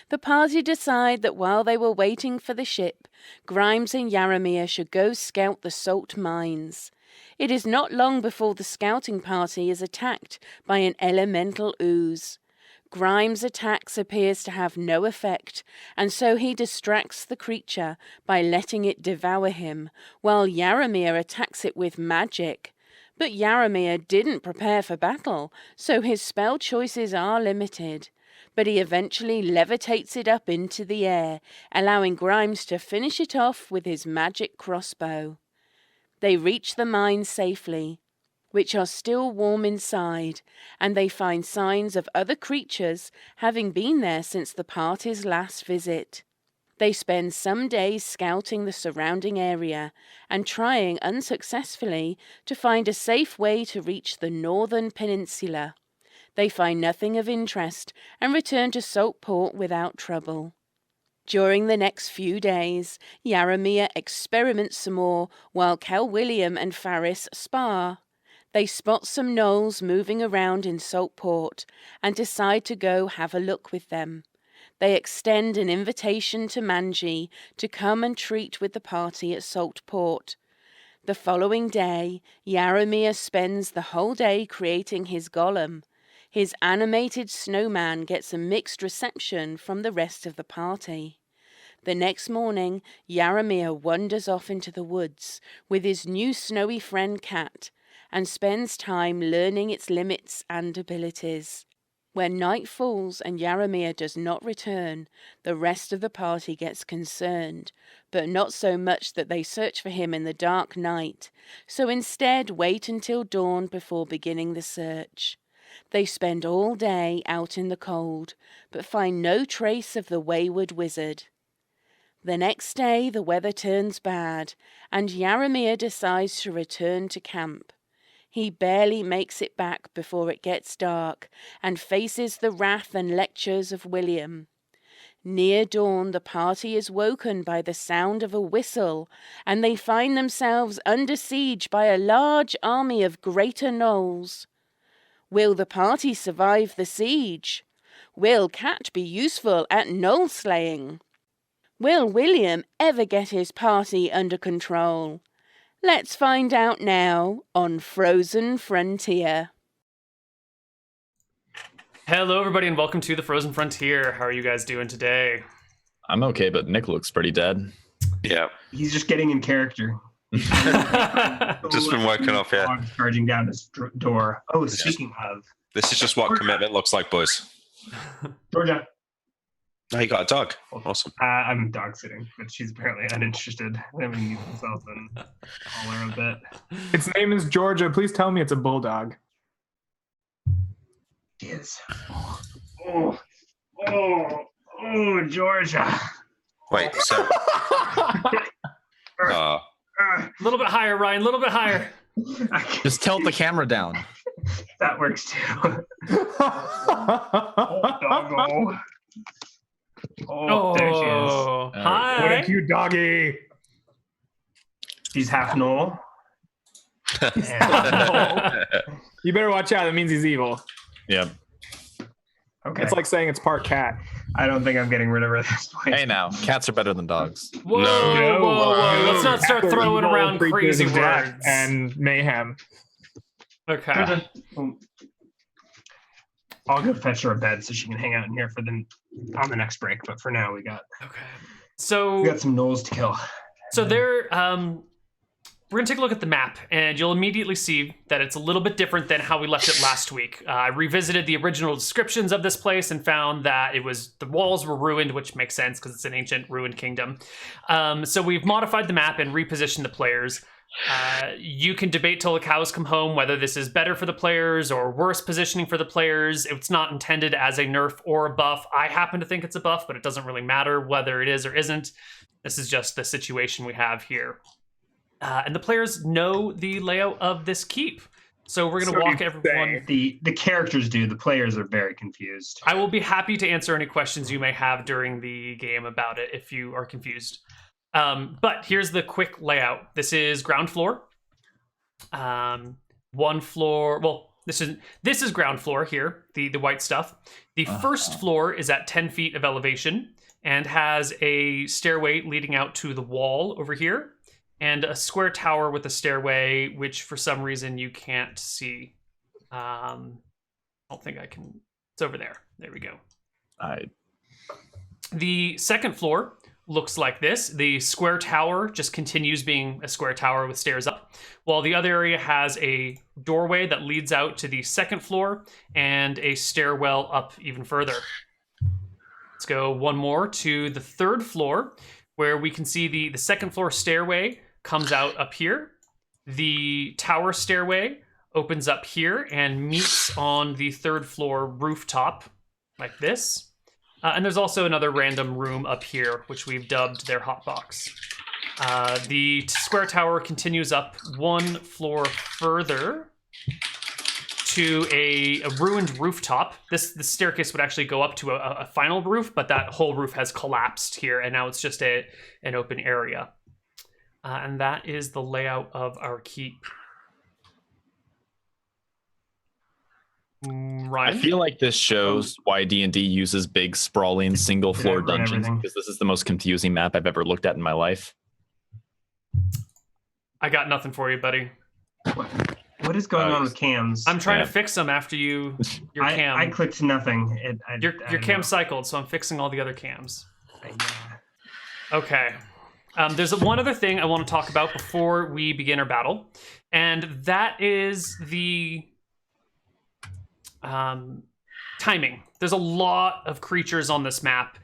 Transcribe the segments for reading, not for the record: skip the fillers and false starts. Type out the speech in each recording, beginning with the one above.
The party decide that while they were waiting for the ship, Grimes and Yaramir should go scout the salt mines. It is not long before the scouting party is attacked by an elemental ooze. Grimes' attacks appears to have no effect, and so he distracts the creature by letting it devour him, while Yaramir attacks it with magic. But Yaramir didn't prepare for battle, so his spell choices are limited. But he eventually levitates it up into the air, allowing Grimes to finish it off with his magic crossbow. They reach the mine safely, which are still warm inside, and they find signs of other creatures having been there since the party's last visit. They spend some days scouting the surrounding area and trying unsuccessfully to find a safe way to reach the northern peninsula. They find nothing of interest and return to Saltport without trouble. During the next few days, Yaramir experiments some more while Cal William and Faris spar. They spot some gnolls moving around in Saltport and decide to go have a look with them. They extend an invitation to Manji to come and treat with the party at Saltport. The following day, Yaramir spends the whole day creating his golem. His animated snowman gets a mixed reception from the rest of the party. The next morning, Yaramir wanders off into the woods with his new snowy friend Cat and spends time learning its limits and abilities. When night falls and Yaramir does not return, the rest of the party gets concerned, but not so much that they search for him in the dark night, so instead wait until dawn before beginning the search. They spend all day out in the cold, but find no trace of the wayward wizard. The next day the weather turns bad, and Yaramir decides to return to camp. He barely makes it back before it gets dark, and faces the wrath and lectures of William. Near dawn the party is woken by the sound of a whistle, and they find themselves under siege by a large army of greater gnolls. Will the party survive the siege? Will Cat be useful at gnoll slaying? Will William ever get his party under control? Let's find out now on Frozen Frontier. Hello, everybody, and welcome to the Frozen Frontier. How are you guys doing today? I'm okay, but Nick looks pretty dead. Yeah. He's just getting in character. Just been woken up, yeah. Dog charging down his door. Oh, speaking of. This is just what commitment looks like, boys. Georgia. Oh, you got a dog. Awesome. I'm dog sitting, but she's apparently uninterested. I haven't used myself and call her a bit. Its name is Georgia. Please tell me it's a bulldog. She is. Oh, Georgia. Wait, so... A little bit higher, Ryan. A little bit higher. Just tilt the camera down. That works too. Doggo. Oh, there she is. Hi. What a cute doggy. She's half gnoll. You better watch out. That means he's evil. Yep. Okay. It's like saying it's part cat. I don't think I'm getting rid of her at this point. Hey now, cats are better than dogs. Whoa, No. whoa. Let's not start throwing around Creatures crazy of death words. and mayhem. Okay. I'll go fetch her a bed so she can hang out in here on the next break. But for now, we got So some gnolls to kill. So there, we're gonna take a look at the map, and you'll immediately see that it's a little bit different than how we left it last week. I revisited the original descriptions of this place and found that the walls were ruined, which makes sense because it's an ancient ruined kingdom. So we've modified the map and repositioned the players. You can debate till the cows come home whether this is better for the players or worse positioning for the players. It's not intended as a nerf or a buff. I happen to think it's a buff, but it doesn't really matter whether it is or isn't. This is just the situation we have here. And the players know the layout of this keep. So we're going to walk everyone. The characters do. The players are very confused. I will be happy to answer any questions you may have during the game about it if you are confused. But here's the quick layout. This is ground floor. One floor, well, this is ground floor here, the white stuff. The first floor is at 10 feet of elevation and has a stairway leading out to the wall over here, and a square tower with a stairway, which for some reason you can't see. I don't think I can. It's over there. There we go. The second floor looks like this. The square tower just continues being a square tower with stairs up, while the other area has a doorway that leads out to the second floor and a stairwell up even further. Let's go one more to the third floor, where we can see the second floor stairway comes out up here. The tower stairway opens up here and meets on the third floor rooftop like this. And there's also another random room up here, which we've dubbed their hotbox. The square tower continues up one floor further to a ruined rooftop. This staircase would actually go up to a final roof, but that whole roof has collapsed here, and now it's just an open area. And that is the layout of our keep. Ryan? I feel like this shows why D&D uses big, sprawling, single-floor Did I ruin dungeons, everything? because this is the most confusing map I've ever looked at in my life. I got nothing for you, buddy. What is going on with cams? I'm trying Yeah. to fix them after your cam. I clicked nothing. Your cam cycled, so I'm fixing all the other cams. Okay. There's one other thing I want to talk about before we begin our battle, and that is the timing. There's a lot of creatures on this map,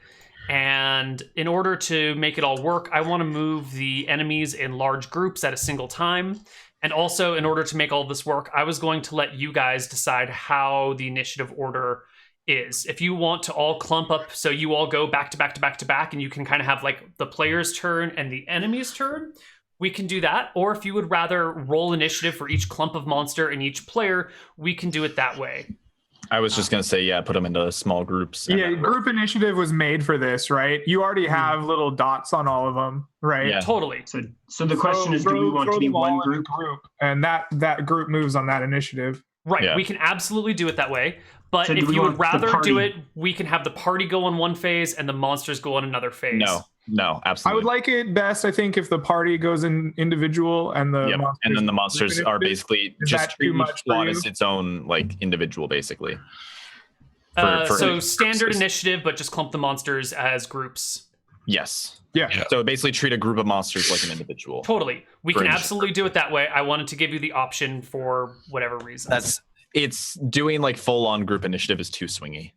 and in order to make it all work, I want to move the enemies in large groups at a single time. And also, in order to make all this work, I was going to let you guys decide how the initiative order is. If you want to all clump up, so you all go back to back to back to back, and you can kind of have like the player's turn and the enemy's turn, we can do that. Or if you would rather roll initiative for each clump of monster and each player, we can do it that way. I was just going to say, yeah, put them into small groups. Yeah, group initiative was made for this, right? You already have little dots on all of them, right? Yeah. Totally. So the question is, do we want to be them all one in a group? and that group moves on that initiative. Right, Yeah. we can absolutely do it that way. But So do if we you would want the rather do party? it, we can have the party go on one phase and the monsters go on another phase. No, I absolutely. would like it best, I think, if the party goes in individual and the Yep. monsters And then the monsters are basically Is just that treat too each much for squad you? as its own like individual, basically. So standard purposes. initiative, but just clump the monsters as groups. Yes. Yeah. So basically treat a group of monsters like an individual. Totally. We For can initiative. absolutely do it that way. I wanted to give you the option for whatever reason. It's doing like full-on group initiative is too swingy.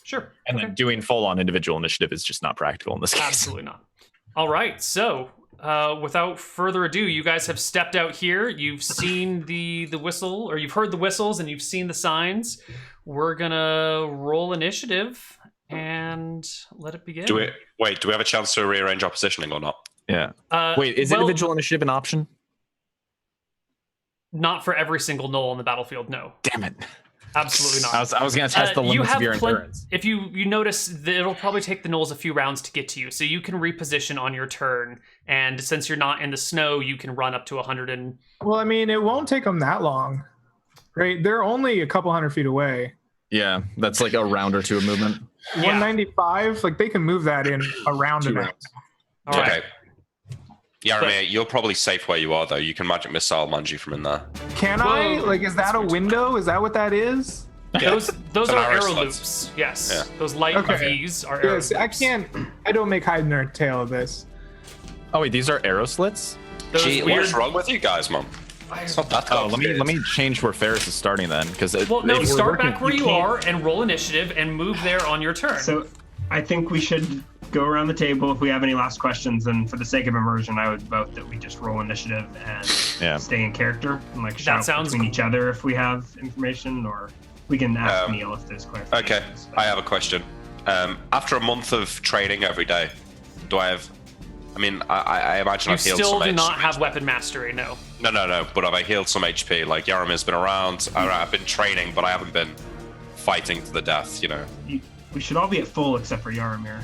Sure. And Okay. then doing full-on individual initiative is just not practical in this case. Absolutely not. All right. So without further ado, you guys have stepped out here. You've seen the whistle, or you've heard the whistles, and you've seen the signs. We're gonna roll initiative and let it begin. Do we have a chance to rearrange our positioning or not? Yeah. Uh, Wait, is well, individual initiative an option? Not for every single knoll on the battlefield. No, Damn it. absolutely not. I was going to test the you limits have of your plen- endurance. If you notice that it'll probably take the gnolls a few rounds to get to you, so you can reposition on your turn. And since you're not in the snow, you can run up to 100 and Well, I mean, it won't take them that long, right? They're only a couple hundred feet away. Yeah, that's like a round or two of movement. Yeah. 195, like they can move that in a round and a half. all right. Okay. Yaramir, you're probably safe where you are, though. You can magic missile Manji from in there. Can I? Whoa. Like, is that a window? Is that what that is? Those It's an are arrow arrow slits. loops. Yes, Yeah. those light Okay. V's are arrow Yes, loops. I don't make hide nor tail of this. Oh wait, these are arrow slits? Those Gee, weird. what's wrong with you guys, man? It's not that Oh, complicated. let me change where Ferris is starting then, because Well, no, start back where you are and roll initiative and move there on your turn. So I think we should go around the table if we have any last questions. And for the sake of immersion, I would vote that we just roll initiative and Yeah. stay in character and like shout sounds between cool. each other if we have information, or we can ask Neal if there's clarifications. Okay, I have a question. After a month of training every day, do I have... I mean, I imagine you I've healed still some do HP. not have weapon mastery. No. No, but have I healed some HP? Like, Yaramir's been around, I've been training, but I haven't been fighting to the death, you know? We should all be at full except for Yaramir.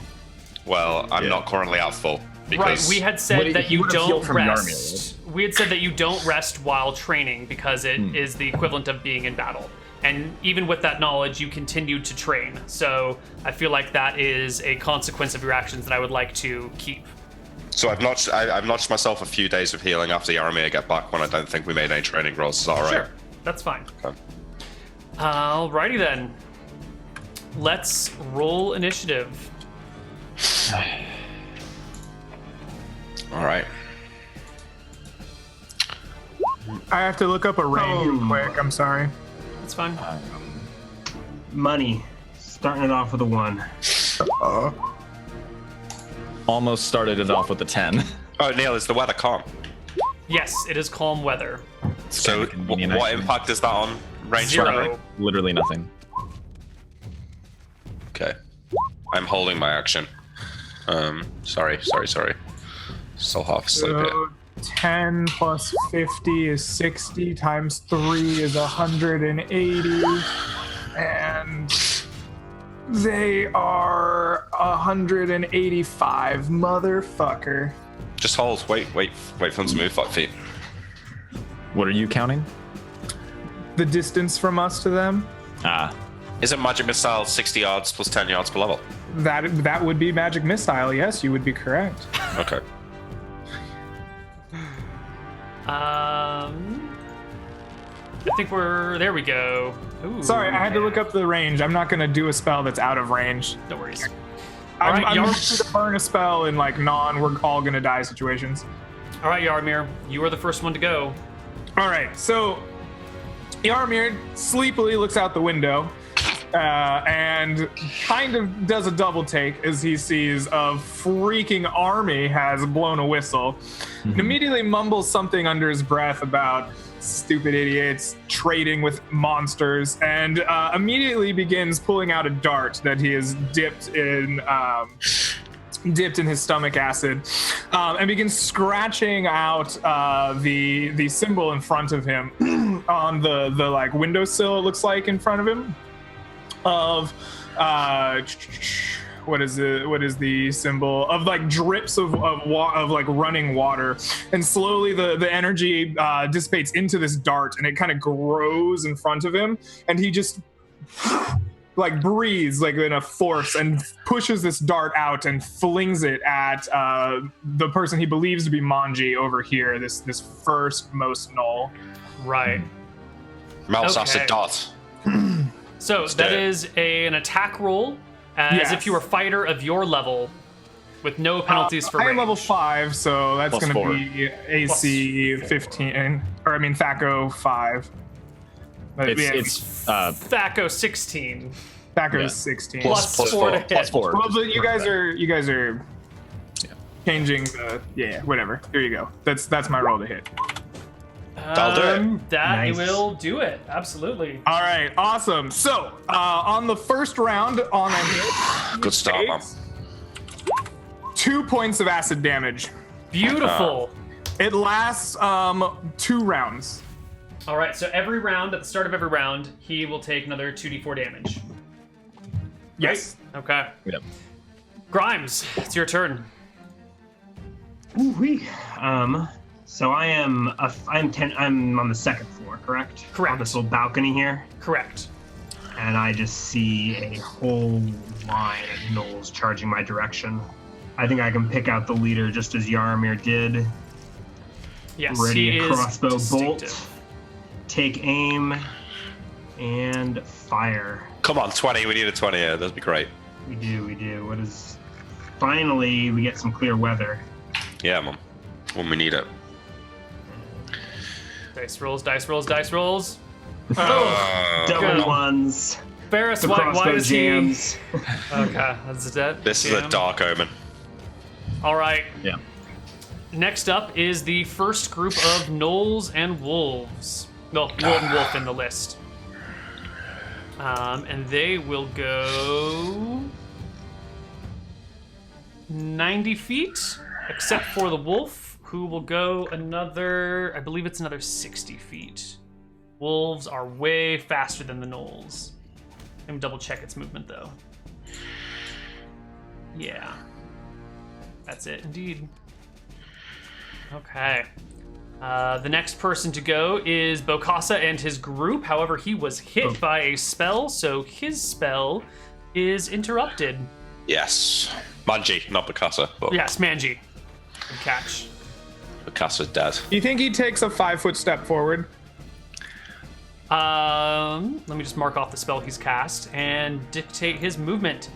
Well, I'm Yeah. not currently at full. Right, Because we had said that he you would have don't healed from rest we had said that you don't rest while training because it is the equivalent of being in battle. And even with that knowledge, you continued to train. So I feel like that is a consequence of your actions that I would like to keep. So I've notched myself a few days of healing after Yaramir get back when I don't think we made any training rolls. Is that all right? Sure, that's fine. Okay. Alrighty then. Let's roll initiative. All right. I have to look up a range real quick. I'm sorry. That's fine. Money. Starting it off with a 1. Almost started it off with a 10. Oh, Neal, is the weather calm? Yes, it is calm weather. So what impact is that on range? 0. Literally nothing. Okay. I'm holding my action. Sorry. Still half asleep here. So 10 plus 50 is 60 times 3 is 180. And they are 185, motherfucker. Just hold. Wait for them to move 5 feet. What are you counting? The distance from us to them, Isn't magic missile 60 yards plus 10 yards per level? that would be magic missile. Yes, you would be correct. Okay. I think there we go. Ooh, Sorry, I had to look up the range. I'm not going to do a spell that's out of range. No worries. I'm right, going to burn a spell in like we're all going to die situations. All right, Yaramir, you are the first one to go. All right, so Yaramir sleepily looks out the window and kind of does a double take as he sees a freaking army has blown a whistle. And immediately mumbles something under his breath about stupid idiots trading with monsters, and immediately begins pulling out a dart that he has dipped in his stomach acid, and begins scratching out the symbol in front of him on the like windowsill, it looks like, in front of him of what is the symbol of like drips of like running water, and slowly the energy dissipates into this dart, and it kind of grows in front of him, and he just like breathes like in a force and pushes this dart out and flings it at the person he believes to be Manji over here, this first most knoll. Right. Mouse Okay. acid dot. So that is an attack roll, as if you were a fighter of your level, with no penalties for I am range. level 5, so that's Plus going 4. to be AC 15, or I mean THACO 5. But It's Thaco 16. THACO yeah. is 16. Plus 4 to hit. plus 4. Well, but you guys are changing the whatever. Here you go. That's my roll to hit. That'll do it. That Nice. will do it. Absolutely. All right, awesome. So on the first round on a hit, Good start, man. 2 points of acid damage. Beautiful. It lasts 2 rounds. All right, so every round, at the start of every round, he will take another 2d4 damage. Yes. Okay. Yep. Grimes, it's your turn. Ooh-wee. So I'm on the second floor, correct? Correct. On this little balcony here, Correct. and I just see a whole line of gnolls charging my direction. I think I can pick out the leader just as Yaramir did. Yes, Ready he a is crossbow distinctive. bolt. Take aim and fire. Come on, 20. We need a 20 here. That'd be great. We do. What is? Finally, we get some clear weather. Yeah, man. When we need it. Dice rolls, dice rolls, dice rolls. Double Good. ones. Ferris, The why crossbow is jams. he? Okay, that's that. This is a dark omen. All right. Yeah. Next up is the first group of gnolls and wolves. No, one wolf in the list. And they will go 90 feet, except for the wolf, who will go another, I believe it's another 60 feet. Wolves are way faster than the gnolls. Let me double check its movement, though. Yeah. That's it, indeed. Okay. The next person to go is Bokassa and his group. However, he was hit by a spell, so his spell is interrupted. Yes. Manji, not Bokassa. But Yes, Manji. Good catch. Bokassa's dead. You think he takes a 5-foot step forward? Let me just mark off the spell he's cast and dictate his movement.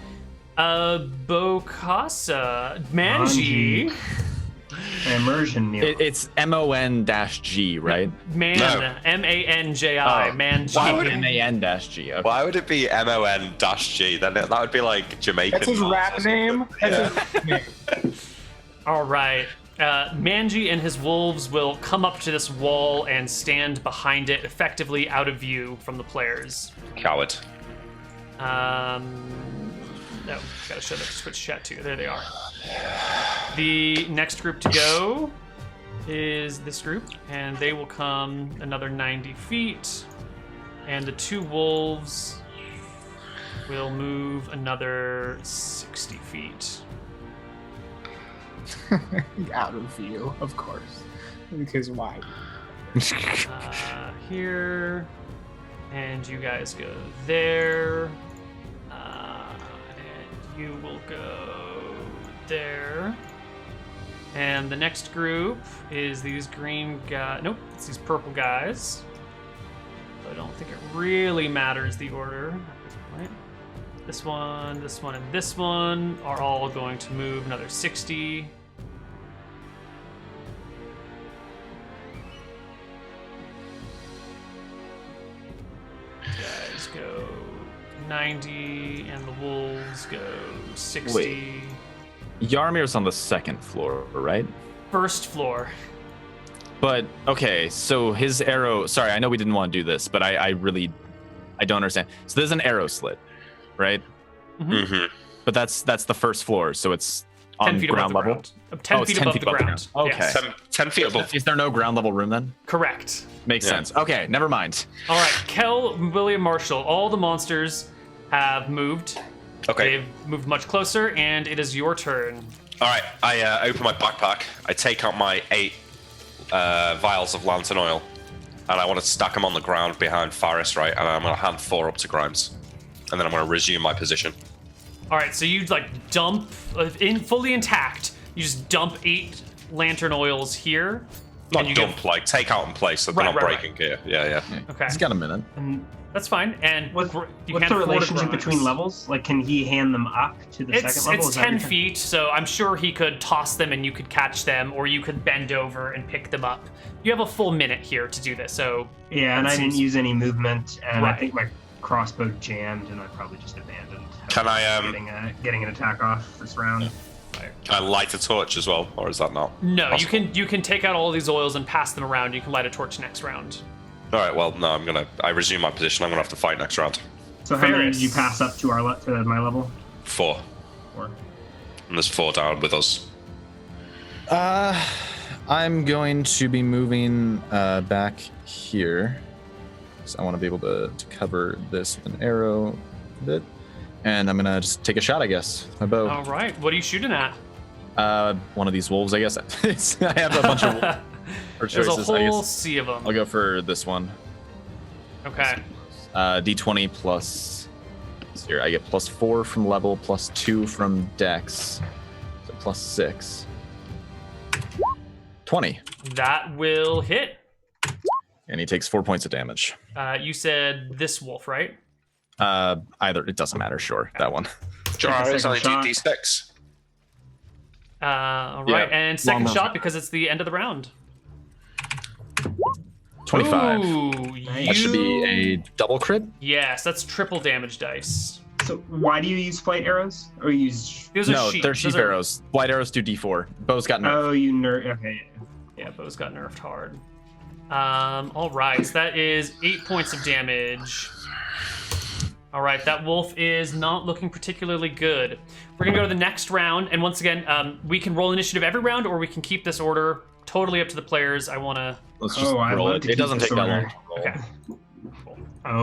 Bokassa, Manji. Immersion, Neal. It's MON-G, right? Man, No. Manji, Manji. Why would MAN-G? Okay. Why would it be MON-G? Then that would be like Jamaican. That's his rap name. That's his name. All right. Manji and his wolves will come up to this wall and stand behind it, effectively out of view from the players. Coward. No, gotta show that switch chat too. There they are. The next group to go is this group, and they will come another 90 feet. And the 2 wolves will move another 60 feet. Out of view, of course. Because why? Here, and you guys go there, and you will go there. And the next group is these green guys. Nope, it's these purple guys. I don't think it really matters the order at this point. This one, and this one are all going to move another 60. Guys go 90, and the wolves go 60. Wait. Yarmir's on the 2nd floor, right? First floor. But okay, so his arrow. Sorry, I know we didn't want to do this, but I don't understand. So there's an arrow slit, right? Mm-hmm. But that's the 1st floor, so it's 10 on feet above ground the level. ground. 10 Oh, it's feet above the ground. Okay. Yes. 10 feet above. Is there no ground level room then? Correct. Makes Yeah. sense. Okay, never mind. All right, Kel, William, Marshall, all the monsters have moved. Okay. They've moved much closer, and it is your turn. All right. I open my backpack. I take out my 8 vials of lantern oil, and I want to stack them on the ground behind Faris, right? And I'm going to hand 4 up to Grimes, and then I'm going to resume my position. All right, so you like dump fully intact. You just dump 8 lantern oils here. Not and you dump, like take out in place so they're not Right. breaking here. Yeah. Okay, He's got a minute. that's fine. And What's you the can't afford relationship Grimes. between levels? Like, can he hand them up to the It's second level? it's Is that 10 what you're- feet, so I'm sure he could toss them and you could catch them, or you could bend over and pick them up. You have a full minute here to do this, so Yeah, and I didn't use any movement, and I Right. think my crossbow jammed, and I probably just abandoned. Can I getting an attack off this round? can I light a torch as well, or is that not? no, possible? you can take out all these oils and pass them around. You can light a torch next round. All right. Well, no. I resume my position. I'm gonna have to fight next round. So how many Ferris. did you pass up to to my level? 4, 4. and there's 4 down with us. I'm going to be moving back here. So I want to be able to cover this with an arrow a bit. And I'm going to just take a shot, I guess. My bow. All right, what are you shooting at? One of these wolves, I guess. I have a bunch of There's choices. a I whole guess sea of them. I'll go for this one. Okay. D20 plus. Here, I get +4 from level, +2 from dex. So +6. 20. That will hit. And he takes 4 points of damage. You said this wolf, right? Either, it doesn't matter, sure. That one. Jar is only shot. D6. All right, Yeah, and second long shot enough. because it's the end of the round. 25. Ooh, That should be a double crit. Yes, that's triple damage dice. So why do you use flight arrows? Or you use... Those are No, sheep. they're sheep Those are- arrows. White arrows do D4. Bow's got nerf. Oh, you nerd. Okay. Yeah, bows got nerfed hard. All right, so that is 8 points of damage. All right, that wolf is not looking particularly good. We're gonna go to the next round, and once again, we can roll initiative every round, or we can keep this order. Totally up to the players. I wanna. Let's just I'd roll love it. to It keep doesn't this take that order. long.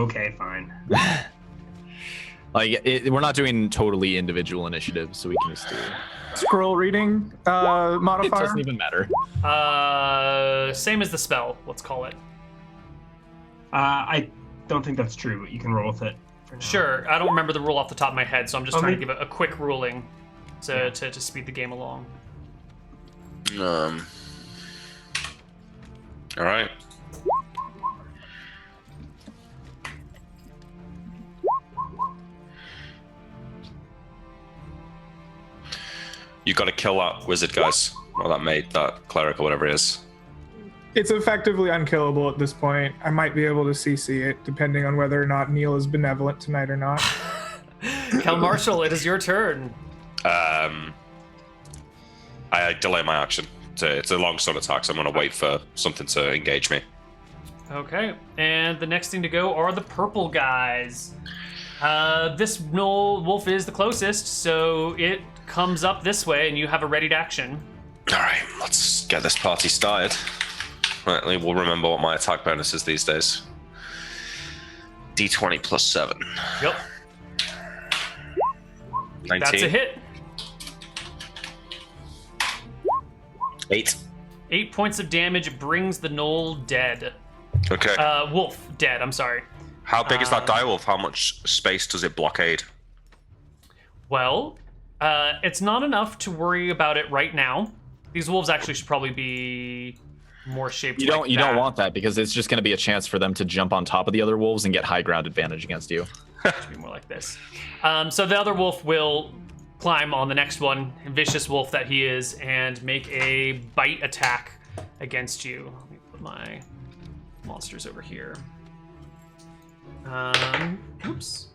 Okay. Okay, fine. Like, we're not doing totally individual initiatives, so we can just do scroll reading It modifier? doesn't even matter. Same as the spell. Let's call it. I don't think that's true, but you can roll with it. For now. Sure. I don't remember the rule off the top of my head, so I'm just Okay. trying to give a quick ruling to speed the game along. All right. You got to kill that wizard, guys, or that mage, that cleric, or whatever it is. It's effectively unkillable at this point. I might be able to CC it, depending on whether or not Neal is benevolent tonight or not. Cal Marshall, it is your turn. I delay my action. It's a long sword attack, so I'm going to wait for something to engage me. Okay, and the next thing to go are the purple guys. This gnoll wolf is the closest, so it comes up this way, and you have a readied action. All right, let's get this party started. Right, we'll remember what my attack bonus is these days. D20 plus 7. Yep, 19. that's a hit. 8. 8 points of damage brings the gnoll dead. Okay. Wolf dead, I'm sorry. How big is that direwolf? How much space does it blockade? Well, it's not enough to worry about it right now. These wolves actually should probably be more shaped. You don't want that because it's just going to be a chance for them to jump on top of the other wolves and get high ground advantage against you. It should be more like this. So the other wolf will climb on the next one, vicious wolf that he is, and make a bite attack against you. Let me put my monsters over here. Oops.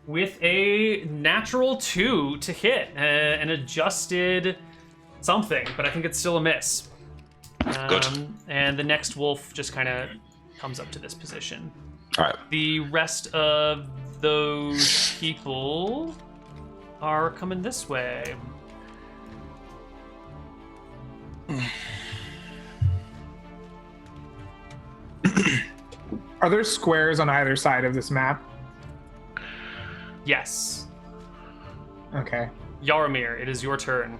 With a natural 2 to hit, an adjusted something, but I think it's still a miss. Good. And the next wolf just kind of comes up to this position. All right. The rest of those people are coming this way. Are there squares on either side of this map? Yes. Okay. Yaramir, it is your turn.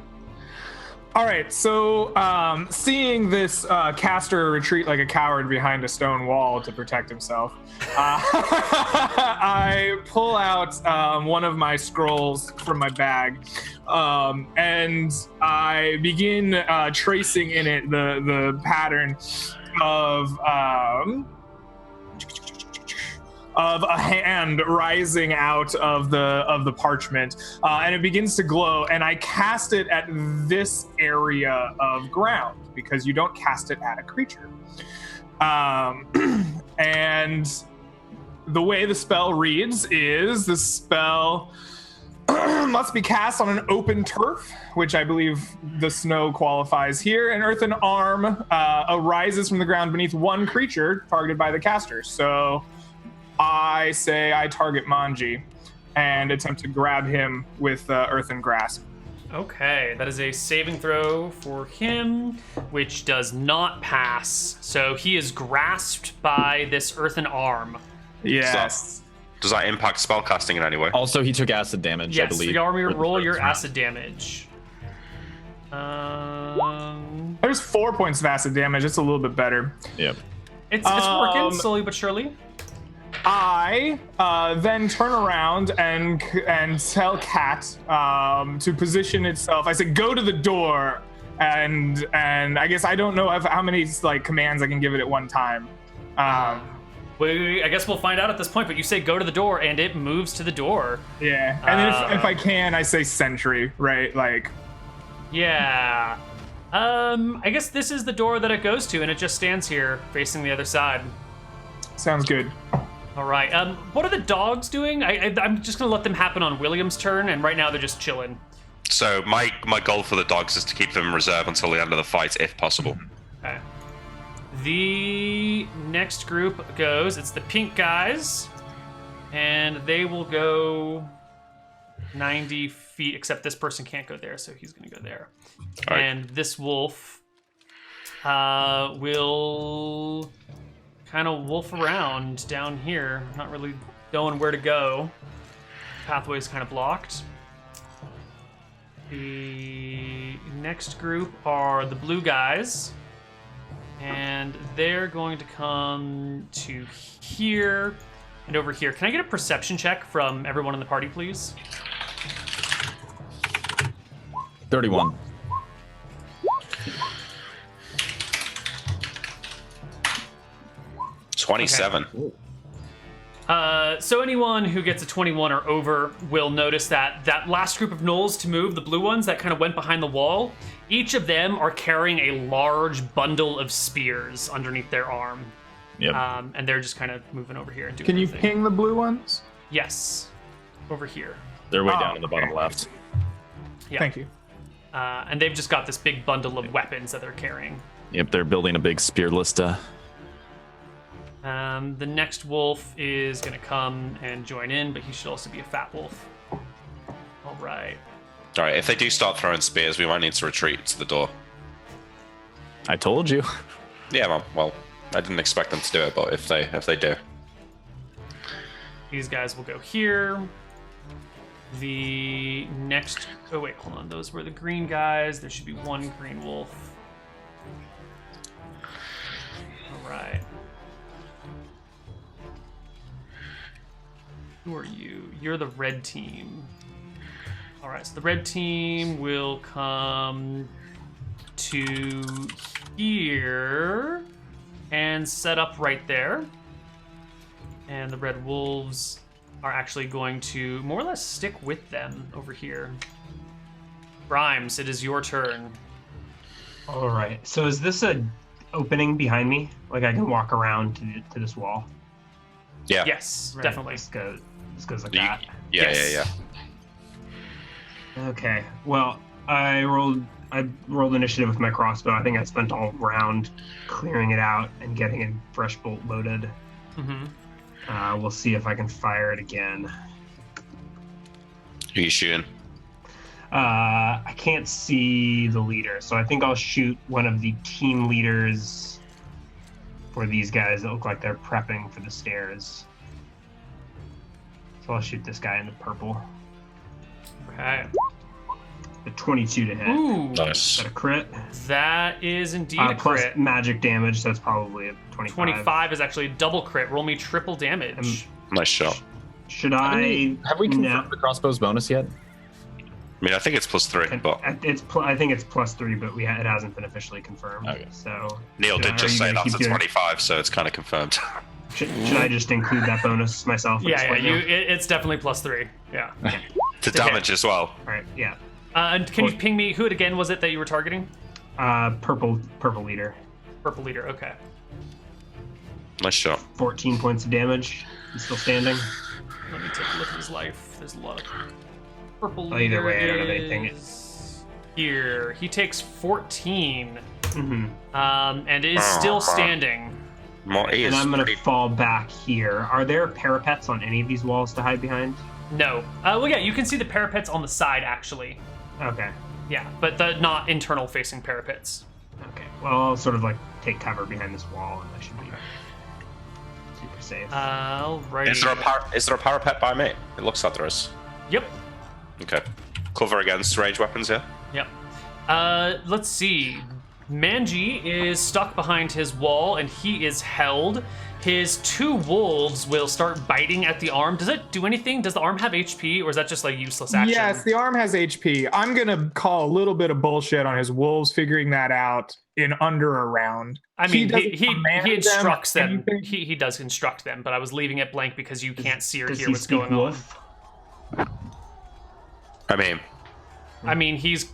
All right, so seeing this caster retreat like a coward behind a stone wall to protect himself, I pull out one of my scrolls from my bag, and I begin tracing in it the pattern of a hand rising out of the parchment, and it begins to glow, and I cast it at this area of ground because you don't cast it at a creature. And the way the spell reads is the spell must be cast on an open turf, which I believe the snow qualifies here. An earthen arm arises from the ground beneath one creature targeted by the caster. So I say I target Manji and attempt to grab him with Earthen Grasp. Okay, that is a saving throw for him, which does not pass. So he is grasped by this earthen arm. Yes. Does that impact spellcasting in any way? Also, he took acid damage, I Yes, believe. Yaramir, for the roll first your round. acid damage. There's 4 points of acid damage. It's a little bit better. Yep. It's working slowly but surely. I then turn around and tell Cat to position itself. I said, "Go to the door," and I guess I don't know how many like commands I can give it at one time. I guess we'll find out at this point. But you say go to the door, and it moves to the door. Yeah, and then if I can, I say sentry, right? Like, Yeah. I guess this is the door that it goes to, and it just stands here facing the other side. sounds good. All right. What are the dogs doing? I'm just gonna let them happen on William's turn, and right now they're just chilling. So my goal for the dogs is to keep them in reserve until the end of the fight, if possible. Okay. The next group goes. It's the pink guys, and they will go 90 feet. Except this person can't go there, so he's gonna go there. All right. And this wolf will kind of wolf around down here, not really knowing where to go. Pathway's kind of blocked. The next group are the blue guys. And they're going to come to here and over here. Can I get a perception check from everyone in the party, please? 31. $27. So anyone who gets a 21 or over will notice that that last group of gnolls to move, the blue ones that kind of went behind the wall, each of them are carrying a large bundle of spears underneath their arm. Yep. And they're just kind of moving over here and doing Can you their thing. ping the blue ones? Yes. Over here. They're way Oh, down in the bottom okay. left. Yeah. Thank you. And they've just got this big bundle of weapons that they're carrying. Yep, they're building a big spearlista. The next wolf is going to come and join in, but he should also be a fat wolf. All right. All right, if they do start throwing spears, we might need to retreat to the door. I told you. Yeah, well, I didn't expect them to do it, but if they do. These guys will go here. The next... Oh, wait, hold on. Those were the green guys. There should be one green wolf. All right. Who are you? You're the red team. All right, so the red team will come to here and set up right there. And the red wolves are actually going to more or less stick with them over here. Grimes, it is your turn. All right. So is this a opening behind me? Like I can walk around to this wall? Yeah. Yes, Right, definitely. This goes like You- that. Yes. Yeah. Okay. Well, I rolled initiative with my crossbow. I think I spent all round clearing it out and getting a fresh bolt loaded. Mm-hmm. We'll see if I can fire it again. Who are you shooting? I can't see the leader, so I think I'll shoot one of the team leaders for these guys that look like they're prepping for the stairs. So I'll shoot this guy in the purple. Okay. The 22 to hit. Ooh, Is Nice. that a crit? that is indeed a Plus crit. magic damage, so that's probably a 25. 25 is actually a double crit. Roll me triple damage. Nice shot. Should I... Have we confirmed now- the crossbow's bonus yet? I mean, I think it's +3, but I think it's +3, but it hasn't been officially confirmed. Okay. So Neil should did I- just are you say gonna that's a keep doing- 25, so it's kind of confirmed. Should I just include that bonus myself? Yeah, Just yeah, let know? it's definitely +3. Yeah. To damage as well. All right, yeah. And can you ping me, who again was it that you were targeting? Purple leader. Purple leader, okay. Nice shot. 14 points of damage. He's still standing. Let me take a look at his life. There's a lot of purple Well, either leader way, I don't have anything. is here. He takes 14 Mm-hmm. and is still standing. He And is I'm gonna pretty- fall back here. Are there parapets on any of these walls to hide behind? No. Well, yeah, you can see the parapets on the side, actually. Okay. Yeah, but the not internal facing parapets. Okay. Well, I'll sort of like take cover behind this wall, and I should be super safe. Alrighty. Is there a parapet by me? It looks like there is. Yep. Okay. Cover against ranged weapons, yeah? Yep. Let's see. Manji is stuck behind his wall and he is held. His two wolves will start biting at the arm. Does it do anything? Does the arm have HP or is that just like useless action? Yes, the arm has HP. I'm gonna call a little bit of bullshit on his wolves figuring that out in under a round. I mean, doesn't he command instructs them. anything. He does instruct them, but I was leaving it blank because you can't see or Does hear he what's speak going on. wolf? I mean, I mean, he's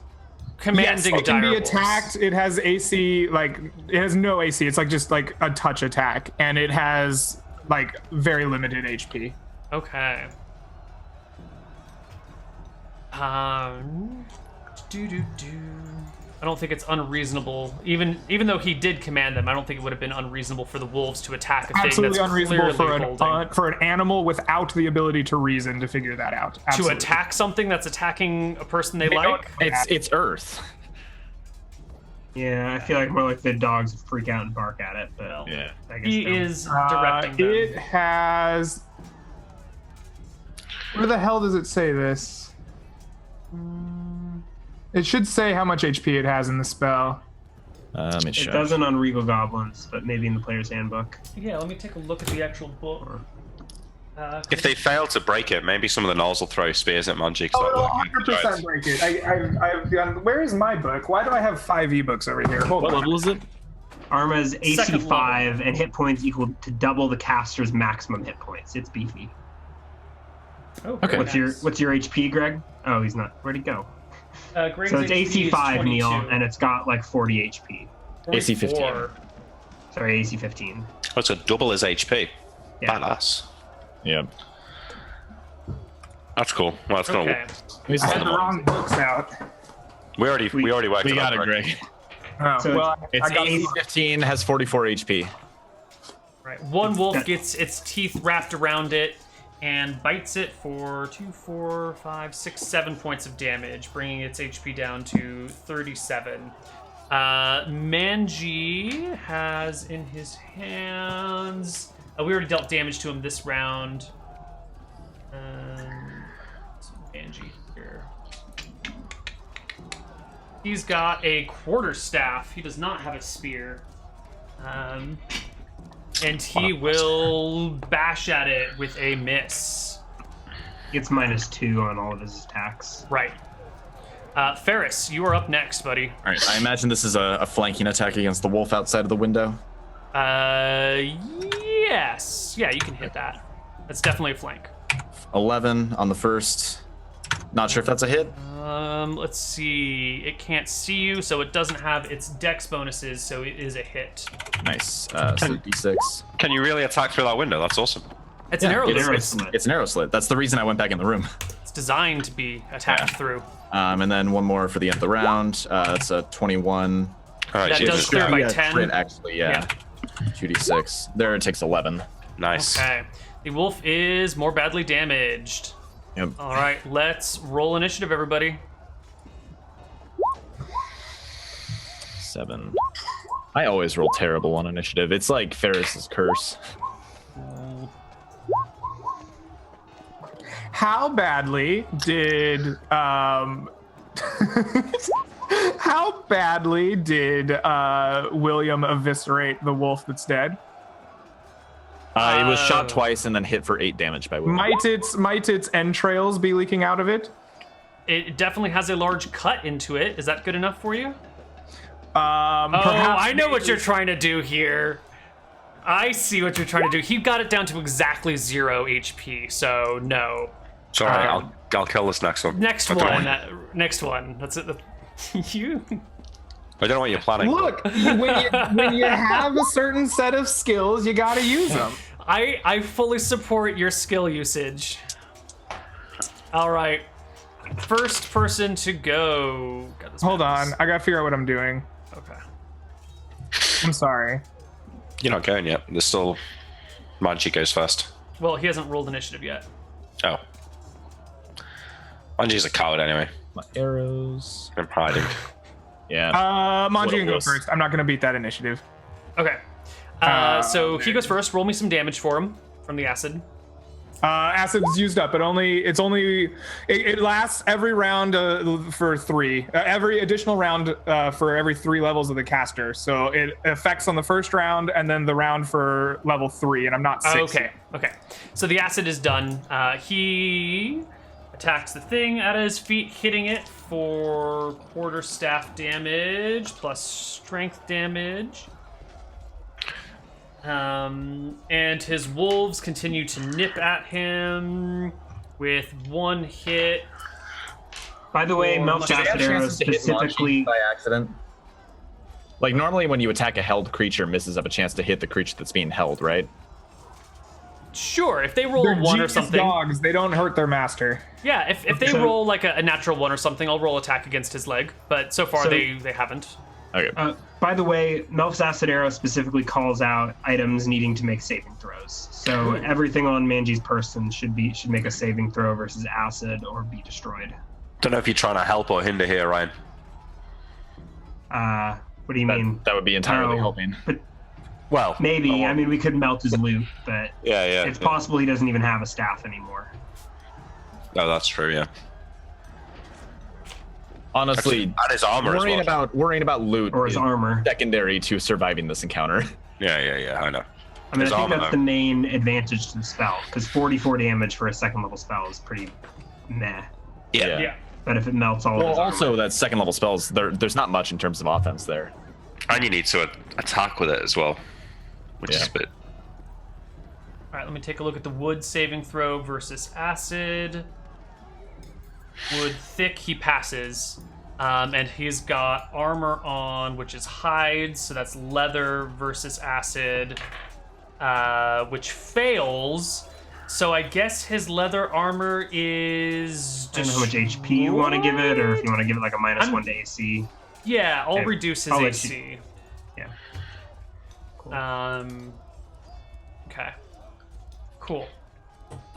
Yes, commanding it can be direwolves. attacked. It has AC, like it has no AC. It's like just like a touch attack, and it has like very limited HP. Okay. I don't think it's unreasonable. Even though he did command them, I don't think it would have been unreasonable for the wolves to attack a thing Absolutely that's unreasonable clearly holding. for an animal without the ability to reason to figure that out. To Absolutely. attack something that's attacking a person they They like. It's Earth. Yeah, I feel like more like the dogs freak out and bark at it, but Well, Yeah. I guess he they're- is directing them. It has. Where the hell does it say this? It should say how much HP it has in the spell. Let me It check. doesn't on Regal Goblins, but maybe in the player's handbook. Yeah, let me take a look at the actual book. If they fail to break it, maybe some of the gnolls will throw spears at Manji. Oh, it'll 100% break it. I've done. Where is my book? Why do I have 5 ebooks over here? Hold What on. level is it? Arma's AC Second 5 and hit points equal to double the caster's maximum hit points. It's beefy. Oh, Okay. What's your HP, Greg? Oh, he's not. Where'd he go? Greg's So it's HP AC is 5, 22. Neal, and it's got like 40 HP. AC 15. 44. Sorry, AC 15. Oh, so double his HP. Yeah. Badass. Yeah. That's cool. Well, that's gonna. Okay. I had the wrong books out. We already worked We it got out, it, Greg. Oh, So well, It's I got AC 15, has 44 HP. Right. One wolf that- gets its teeth wrapped around it and bites it for 2, 4, 5, 6, 7 points of damage, bringing its HP down to 37. Manji has in his hands. We already dealt damage to him this round. So Manji here. He's got a quarterstaff. He does not have a spear. And he will bash at it with a miss. Gets -2 on all of his attacks. Right. Ferris, you are up next, buddy. All right, I imagine this is a flanking attack against the wolf outside of the window. Yes. Yeah, you can hit that. That's definitely a flank. 11 on the first. Not sure if that's a hit. Let's see. It can't see you, so it doesn't have its dex bonuses, so it is a hit. Nice. So D6. Can you really attack through that window? That's awesome. It's an arrow It's- slit. It's an arrow slit. That's the reason I went back in the room. It's designed to be attacked Yeah. through. And then one more for the end of the round. That's a 21. All right, That Jesus. does clear by Yeah, 10. crit, actually, yeah. 2d6. There it takes 11. Nice. Okay. The wolf is more badly damaged. Yep. All right, let's roll initiative, everybody. 7. I always roll terrible on initiative. It's like Ferris's curse. How badly did how badly did William eviscerate the wolf that's dead? It was shot twice and then hit for 8 damage by William. Might its entrails be leaking out of it? It definitely has a large cut into it. Is that good enough for you? Oh, I know what you're trying to do here. I see what you're trying to do. He got it down to exactly 0 HP, so no. It's all right. I'll kill this next one. Next I don't one. know- Next one. That's it. You. I don't know what you're planning. Look, when you have a certain set of skills, you gotta use them. I fully support your skill usage. All right. First person to go. God, this Hold map on, is- I gotta figure out what I'm doing. Okay. I'm sorry. You're not going yet. There's still. Manji goes first. Well, he hasn't rolled initiative yet. Oh. Manji's a coward anyway. My arrows. I'm hiding. Yeah. Manji What a can go wuss. first. I'm not gonna beat that initiative. Okay. So he goes first. Roll me some damage for him from the acid. Acid's used up, but it lasts every round for 3. Every additional round for every 3 levels of the caster. So it affects on the first round and then the round for level 3, and I'm not 6. Okay. Okay. So the acid is done. He attacks the thing at his feet, hitting it for quarterstaff damage plus strength damage. And his wolves continue to nip at him with 1 hit. By the way, Or- Melf's Do they have acid arrow Chances to hit specifically. Manji by accident. Like normally when you attack a held creature, misses have a chance to hit the creature that's being held, right? Sure, if they roll They're a 1 or genius something. dogs. They don't hurt their master. Yeah, if they So- roll like a natural 1 or something, I'll roll attack against his leg. But so far So- they haven't. Okay. By the way, Melf's acid arrow specifically calls out items needing to make saving throws. So everything on Manji's person should make a saving throw versus acid or be destroyed. Don't know if you're trying to help or hinder here, Ryan. What do you mean? That would be entirely Oh. helping. But Well, maybe. I mean, we could melt his loot, but yeah. it's possible he doesn't even have a staff anymore. Oh, that's true. Yeah. Honestly, And his armor as well. worrying about loot Or his is armor. secondary to surviving this encounter. Yeah, I know. I mean, His I think armor, that's the main advantage to the spell, because 44 damage for a second level spell is pretty meh. Yeah. But if it melts all of Well, his armor, also that second level spells, there's not much in terms of offense there. And you need to attack with it as well, which is a bit. All right, let me take a look at the wood saving throw versus acid. Wood thick, he passes. And he's got armor on, which is hides, so that's leather versus acid, which fails. So I guess his leather armor is. I don't know how much HP you want to give it, or if you want to give it like a -1 to AC. Yeah, I'll Okay. reduce his I'll let AC. Yeah. Cool. Okay. Cool.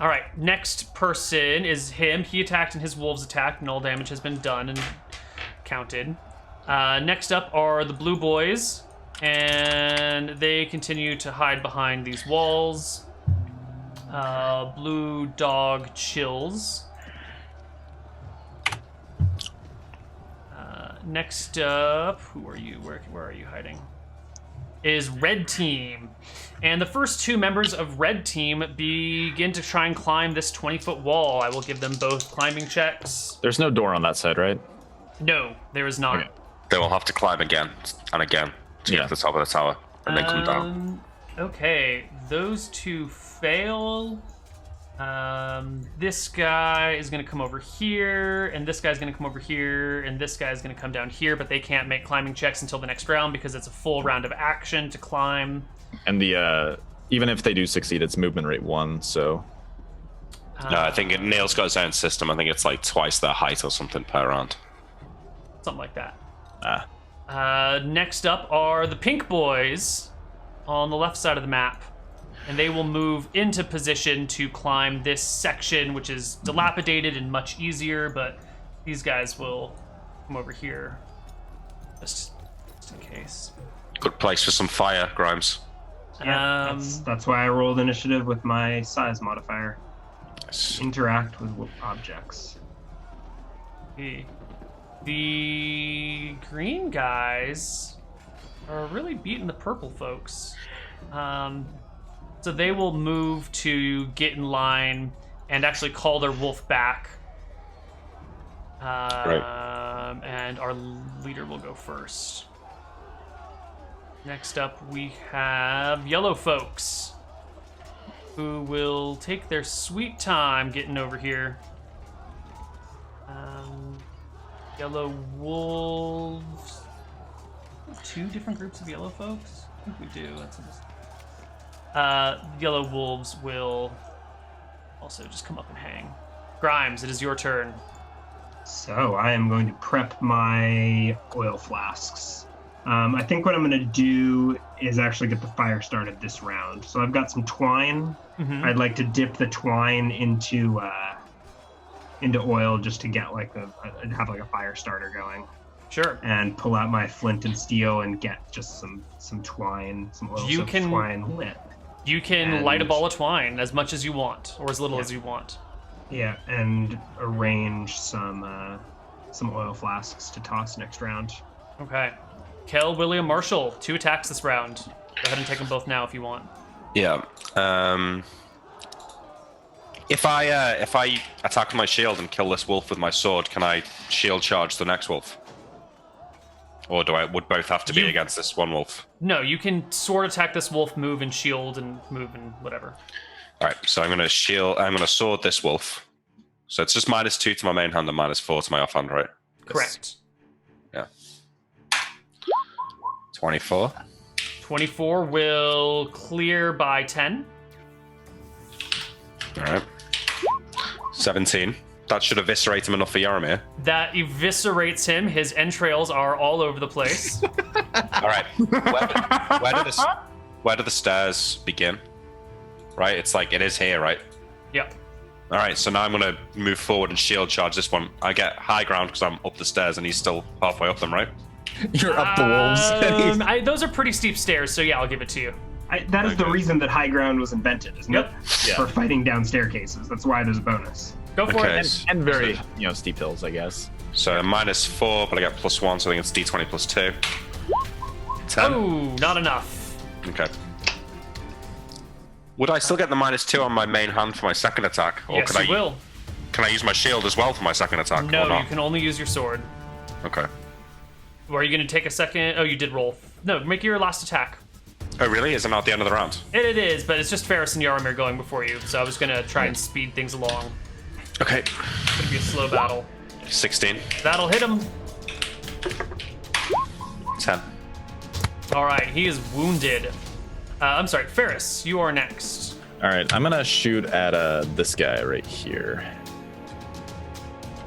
All right. Next person is him. He attacked and his wolves attacked, and all damage has been done and counted. Next up are the blue boys, and they continue to hide behind these walls. Blue dog chills. Next up, who are you? Where are you hiding? Is red team. And the first two members of red team begin to try and climb this 20-foot wall. I will give them both climbing checks. There's no door on that side, right? No, there is not. Okay. They will have to climb again and again to get to the top of the tower and then come down. Okay, those two fail. This guy is going to come over here, and this guy's going to come over here, and this guy's going to come down here, but they can't make climbing checks until the next round because it's a full round of action to climb. And the even if they do succeed, it's movement rate 1, so No, I think Neal's got his own system. I think it's like twice their height or something per round. Something like that. ah. Next up are the pink boys on the left side of the map. And they will move into position to climb this section, which is dilapidated and much easier, but these guys will come over here just in case. Good place for some fire, Grimes. Yeah, that's why I rolled initiative with my size modifier. Yes. Interact with objects. The green guys are really beating the purple folks. So they will move to get in line and actually call their wolf back. And our leader will go first. Next up, we have yellow folks, who will take their sweet time getting over here. Yellow wolves. Two different groups of yellow folks? I think we do. Yellow wolves will also just come up and hang. Grimes, it is your turn. So I am going to prep my oil flasks. I think what I'm going to do is actually get the fire started this round. So I've got some twine. Mm-hmm. I'd like to dip the twine into oil just to get like have like a fire starter going. Sure. And pull out my flint and steel and get just some twine, some oil twine lit. You can light a ball of twine as much as you want, or as little as you want. Yeah, and arrange some oil flasks to toss next round. Okay. Kel, William, Marshall, 2 attacks this round. Go ahead and take them both now if you want. Yeah. If I attack with my shield and kill this wolf with my sword, can I shield charge the next wolf? Or would both have to be against this one wolf? No, you can sword attack this wolf, move and shield and move and whatever. All right, so I'm gonna sword this wolf. So it's just -2 to my main hand and -4 to my offhand, right? Correct. Yeah. 24. 24 will clear by 10. All right. 17. That should eviscerate him enough for Yaramir. That eviscerates him. His entrails are all over the place. All right. Where do the stairs begin? Right? It's like it is here, right? Yep. All right. So now I'm gonna move forward and shield charge this one. I get high ground because I'm up the stairs and he's still halfway up them, right? You're up the wolves. Those are pretty steep stairs, so yeah, I'll give it to you. That is the reason that high ground was invented, isn't Yep. it? For fighting down staircases. That's why there's a bonus. Go for Okay. it. And very, steep hills, I guess. So -4, but I get +1, so I think it's D20 plus 2. 10. Oh, not enough. Okay. Would I still get the -2 on my main hand for my second attack? Or Yes, you will. Can I use my shield as well for my second attack? or No, not? you can only use your sword. Okay. Or are you going to take a second? Oh, you did roll. No, make your last attack. Oh, really? Is it not the end of the round? It is, but it's just Ferris and Yaramir going before you, so I was going to try and speed things along. Okay. It's going to be a slow battle. 16. That'll hit him. 10. All right, he is wounded. I'm sorry, Ferris, you are next. All right, I'm gonna shoot at this guy right here.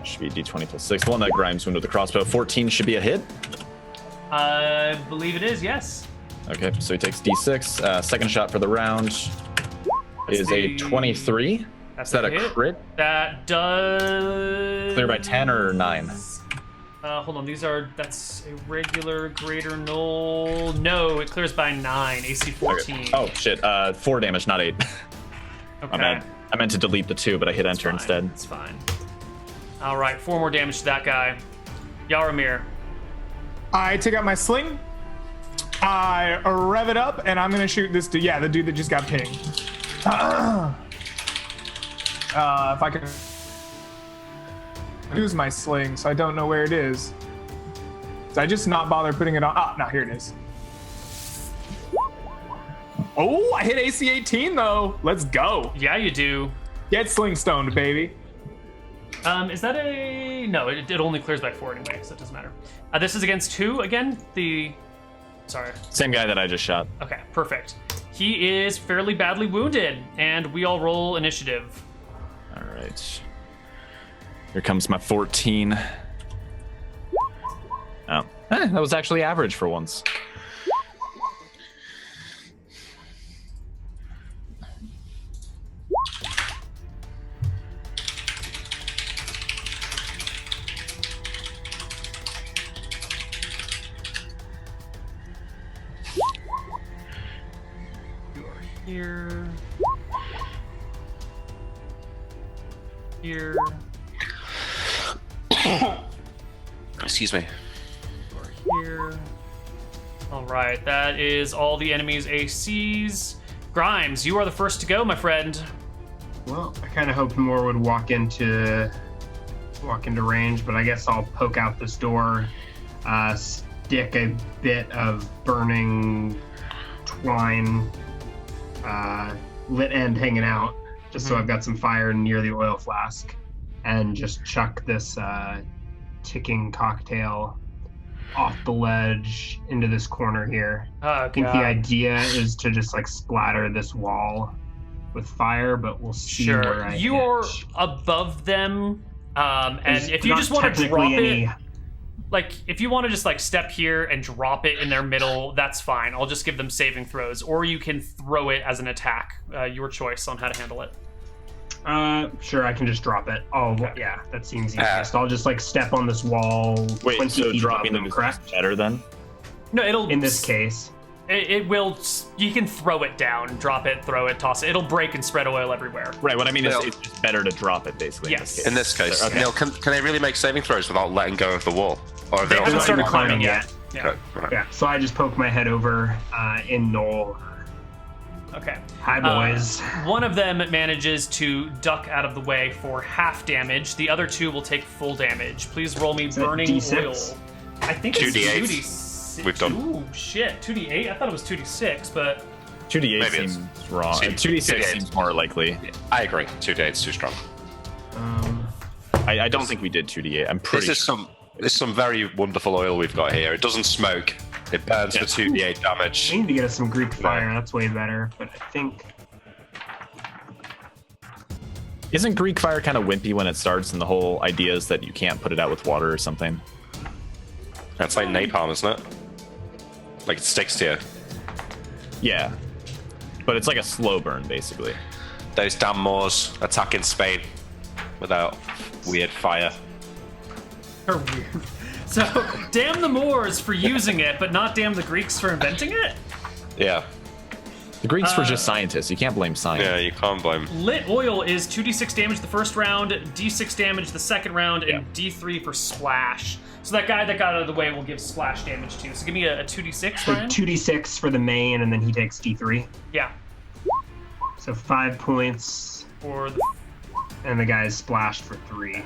Should be D20 plus 6. The one that Grimes wounded with the crossbow. 14 should be a hit. I believe it is, yes. Okay, so he takes D6. Second shot for the round is a 23. Is that a hit. crit? That does... Clear by 10 or 9? Hold on, that's a regular greater null. No, it clears by 9, AC 14. Okay. Oh, shit. 4 damage, not 8. Okay. I meant to delete the 2, but I hit enter Fine, instead. It's fine. All right, 4 more damage to that guy. Yaramir. I take out my sling. I rev it up, and I'm gonna shoot this dude. Yeah, the dude that just got pinged. If I can use my sling, so I don't know where it is. Did I just not bother putting it on? Ah, no, here it is. Oh, I hit AC 18 though. Let's go. Yeah, you do. Get sling stoned, baby. Is that a... No, it only clears by 4 anyway, so it doesn't matter. This is against who again? Sorry. Same guy that I just shot. Okay, perfect. He is fairly badly wounded, and we all roll initiative. All right. Here comes my 14. Oh, that was actually average for once. You are here. Here. Excuse me. Here. All right, that is all the enemy's ACs. Grimes, you are the first to go, my friend. Well, I kind of hoped more would walk into range, but I guess I'll poke out this door, stick a bit of burning twine, lit end hanging out, just so I've got some fire near the oil flask, and just chuck this ticking cocktail off the ledge into this corner here. Oh, I think the God. idea is to just like splatter this wall with fire, but we'll see where Sure. I You hit. are above them, and There's if you not just want to technically drop any- it, like if you want to just like step here and drop it in their middle, that's fine. I'll just give them saving throws, or you can throw it as an attack. Your choice on how to handle it. Sure, I can just drop it. Oh, well, yeah, that seems easiest. I'll just like step on this wall. Wait, 20 so feet dropping above them is correct? better then? No, it'll In this case, it will. You can throw it down, drop it, throw it, toss it. It'll break and spread oil everywhere. Right, what I mean is Neal. it's just better to drop it, basically. Yes. In this case, Okay. Neal, can they really make saving throws without letting go of the wall? Or have They all haven't just started climbed? climbing yet. Yeah. Okay, right. yeah. So I just poke my head over in Knoll. Okay. Hi, boys. One of them manages to duck out of the way for half damage. The other two will take full damage. Please roll me it burning D6? oil. I think 2d8. it's 2d6. We've done. Ooh, shit. 2d8? I thought it was 2d6, but 2d8 Maybe it's- seems wrong. 2d8 2d6 seems more likely. I agree. 2d8's too strong. I don't think we did 2d8. I'm pretty This is sure. some very wonderful oil we've got here. It doesn't smoke. It burns for 2d8 damage. I need to get us some Greek fire. That's way better. But I think Isn't Greek fire kind of wimpy when it starts, and the whole idea is that you can't put it out with water or something? That's like napalm, isn't it? Like it sticks to you. Yeah. But it's like a slow burn, basically. Those damn Moors attacking Spain without weird fire. they're weird. So, damn the Moors for using it, but not damn the Greeks for inventing it? Yeah. The Greeks were just scientists. You can't blame science. Yeah, you can't blame. Lit oil is 2d6 damage the first round, d6 damage the second round, and d3 for splash. So that guy that got out of the way will give splash damage too. So give me a 2d6, So Ryan. 2d6 for the main, and then he takes d3. Yeah. So 5 points, Or the, and the guy's splashed for 3.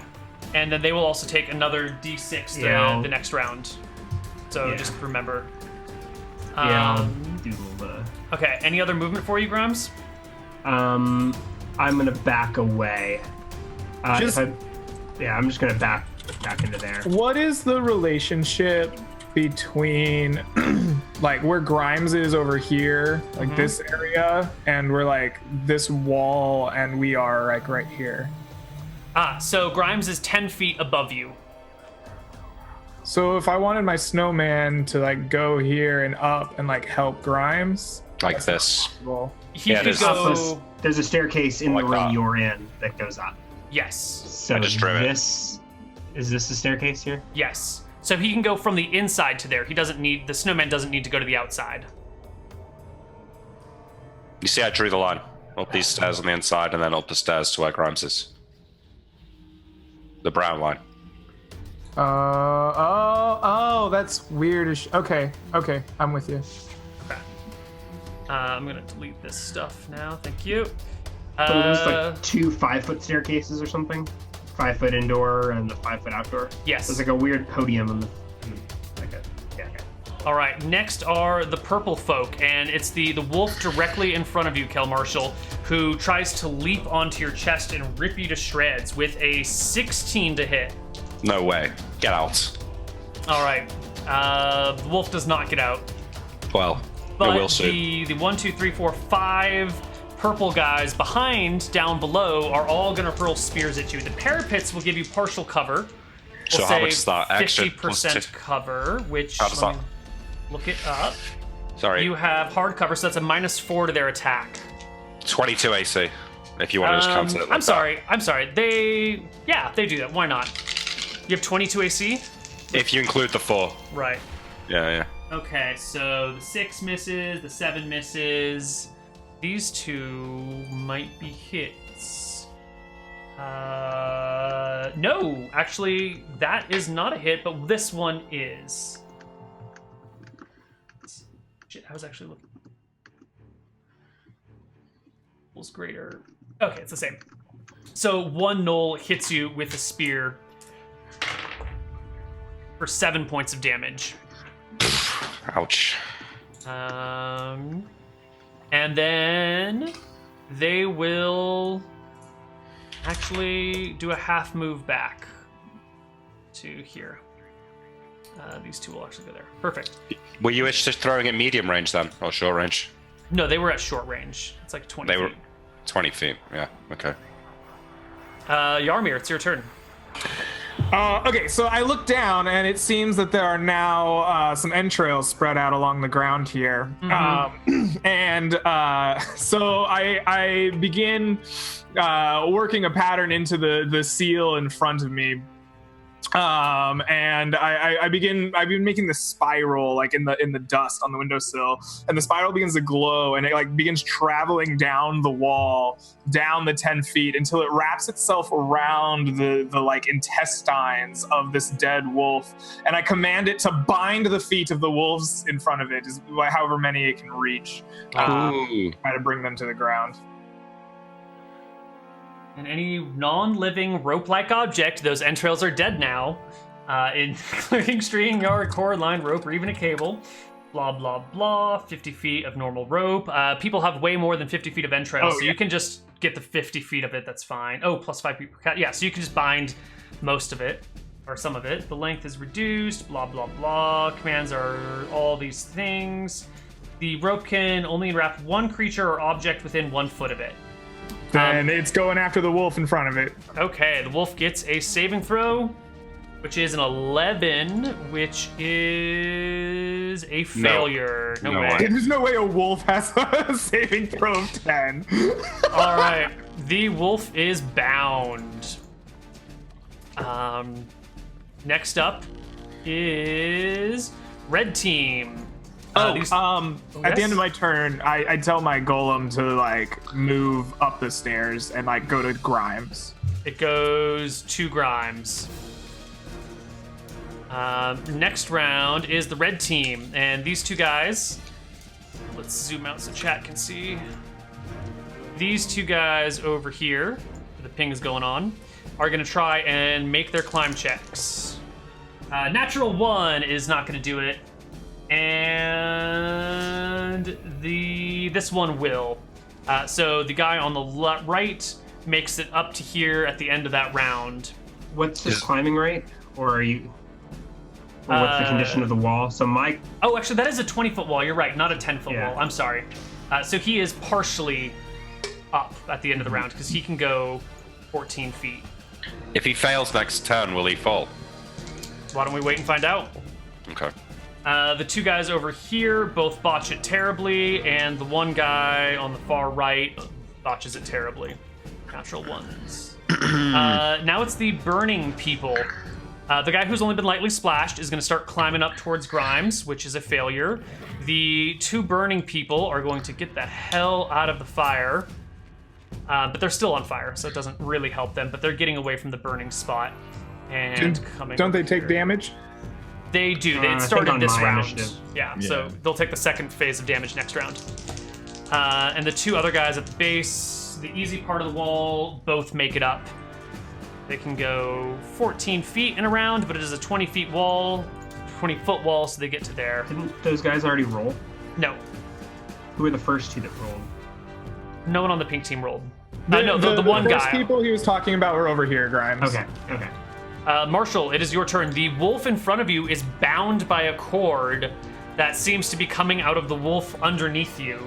and then they will also take another d6 the next round. So Yeah. just remember. Yeah, I'll Um, doodle the. okay, any other movement for you, Grimes? I'm gonna back away. I'm just gonna back into there. What is the relationship between like where Grimes is over here, like this area, and we're like this wall, and we are like right here? So Grimes is 10 feet above you. So if I wanted my snowman to like go here and up and like help Grimes, Like this. well, He Yeah, could there's- go. There's a staircase in Oh the my room God. you're in that goes up. Yes. So I just drove it. is this the staircase here? Yes. So he can go from the inside to there. He doesn't need, the snowman doesn't need to go to the outside. You see, I drew the line up these stairs on the inside, and then up the stairs to where Grimes is. The brown line. oh, that's weird. Okay, I'm with you. I'm going to delete this stuff now. Thank you. So there's like 2 5-foot staircases or something. 5 foot indoor and the 5 foot outdoor. Yes. There's like a weird podium in the like a yeah. All right, next are the purple folk, and it's the wolf directly in front of you, Kel Marshall, who tries to leap onto your chest and rip you to shreds with a 16 to hit. No way. Get out. All right, the wolf does not get out, Well, it but will soon. the 1, 2, 3, 4, 5 purple guys behind, down below, are all going to hurl spears at you. The parapets will give you partial cover. So We'll how say much is that? Extra 50% cover, which How does let that- me look it up. Sorry. You have hard cover, so that's a -4 to their attack. 22 AC. If you want to just cancel it. Like I'm sorry. They do that. Why not? You have 22 AC? that. If you include the 4. Right. Yeah. Okay, so the 6 misses, the 7 misses. These 2 might be hits. No, actually, that is not a hit, but this one is. Shit, I was actually looking. Was greater. Okay, it's the same. So 1 knoll hits you with a spear for 7 points of damage. Ouch. And then they will actually do a half move back to here. These 2 will actually go there. Perfect. Were you just throwing at medium range then? Or short range? No, they were at short range. It's like 20 They were feet. 20 feet. Yeah, okay. Yarmir, it's your turn. Okay, so I look down, and it seems that there are now some entrails spread out along the ground here. So I begin working a pattern into the seal in front of me. And I've been making this spiral like in the dust on the windowsill, and the spiral begins to glow, and it like begins traveling down the wall, down the 10 feet until it wraps itself around the like intestines of this dead wolf, and I command it to bind the feet of the wolves in front of it, however many it can reach, Ooh. try to bring them to the ground. And any non-living rope-like object, those entrails are dead now, including string, yard, cord, line, rope, or even a cable. Blah, blah, blah. 50 feet of normal rope. People have way more than 50 feet of entrails, so you can just get the 50 feet of it, that's fine. Oh, plus 5 feet per cat. Yeah, so you can just bind most of it, or some of it. The length is reduced, blah, blah, blah. Commands are all these things. The rope can only enwrap 1 creature or object within 1 foot of it. Then it's going after the wolf in front of it. Okay, the wolf gets a saving throw, which is an 11, which is a failure. No way. There's no way a wolf has a saving throw of 10. All right, the wolf is bound. Next up is red team. At the end of my turn, I tell my golem to like move up the stairs and like go to Grimes. It goes to Grimes. Next round is the red team, and these two guys. Let's zoom out so chat can see. These two guys over here, where the ping is going on, are going to try and make their climb checks. Natural 1 is not going to do it, and this one will. So the guy on the right makes it up to here at the end of that round. What's his climbing rate? Or are you... Or what's the condition of the wall? So my... Oh, actually, that is a 20-foot wall. You're right, not a 10-foot Yeah. wall. I'm sorry. So he is partially up at the end of the round because he can go 14 feet. If he fails next turn, will he fall? Why don't we wait and find out? Okay. The two guys over here both botch it terribly, and the one guy on the far right botches it terribly. Natural 1s. Now it's the burning people. The guy who's only been lightly splashed is going to start climbing up towards Grimes, which is a failure. The two burning people are going to get the hell out of the fire. But they're still on fire, so it doesn't really help them. But they're getting away from the burning spot and coming. Don't they over take here. damage? They do. They I think started on this my round. initiative. Yeah, so they'll take the second phase of damage next round. And the two other guys at the base, the easy part of the wall, both make it up. They can go 14 feet in a round, but it is a 20 feet wall, 20-foot wall, so they get to there. Didn't those guys already roll? No, Who were the first two that rolled? no one on the pink team rolled. No, the one the first guy. people he was talking about were over here, Grimes. Okay. Marshall, it is your turn. The wolf in front of you is bound by a cord that seems to be coming out of the wolf underneath you.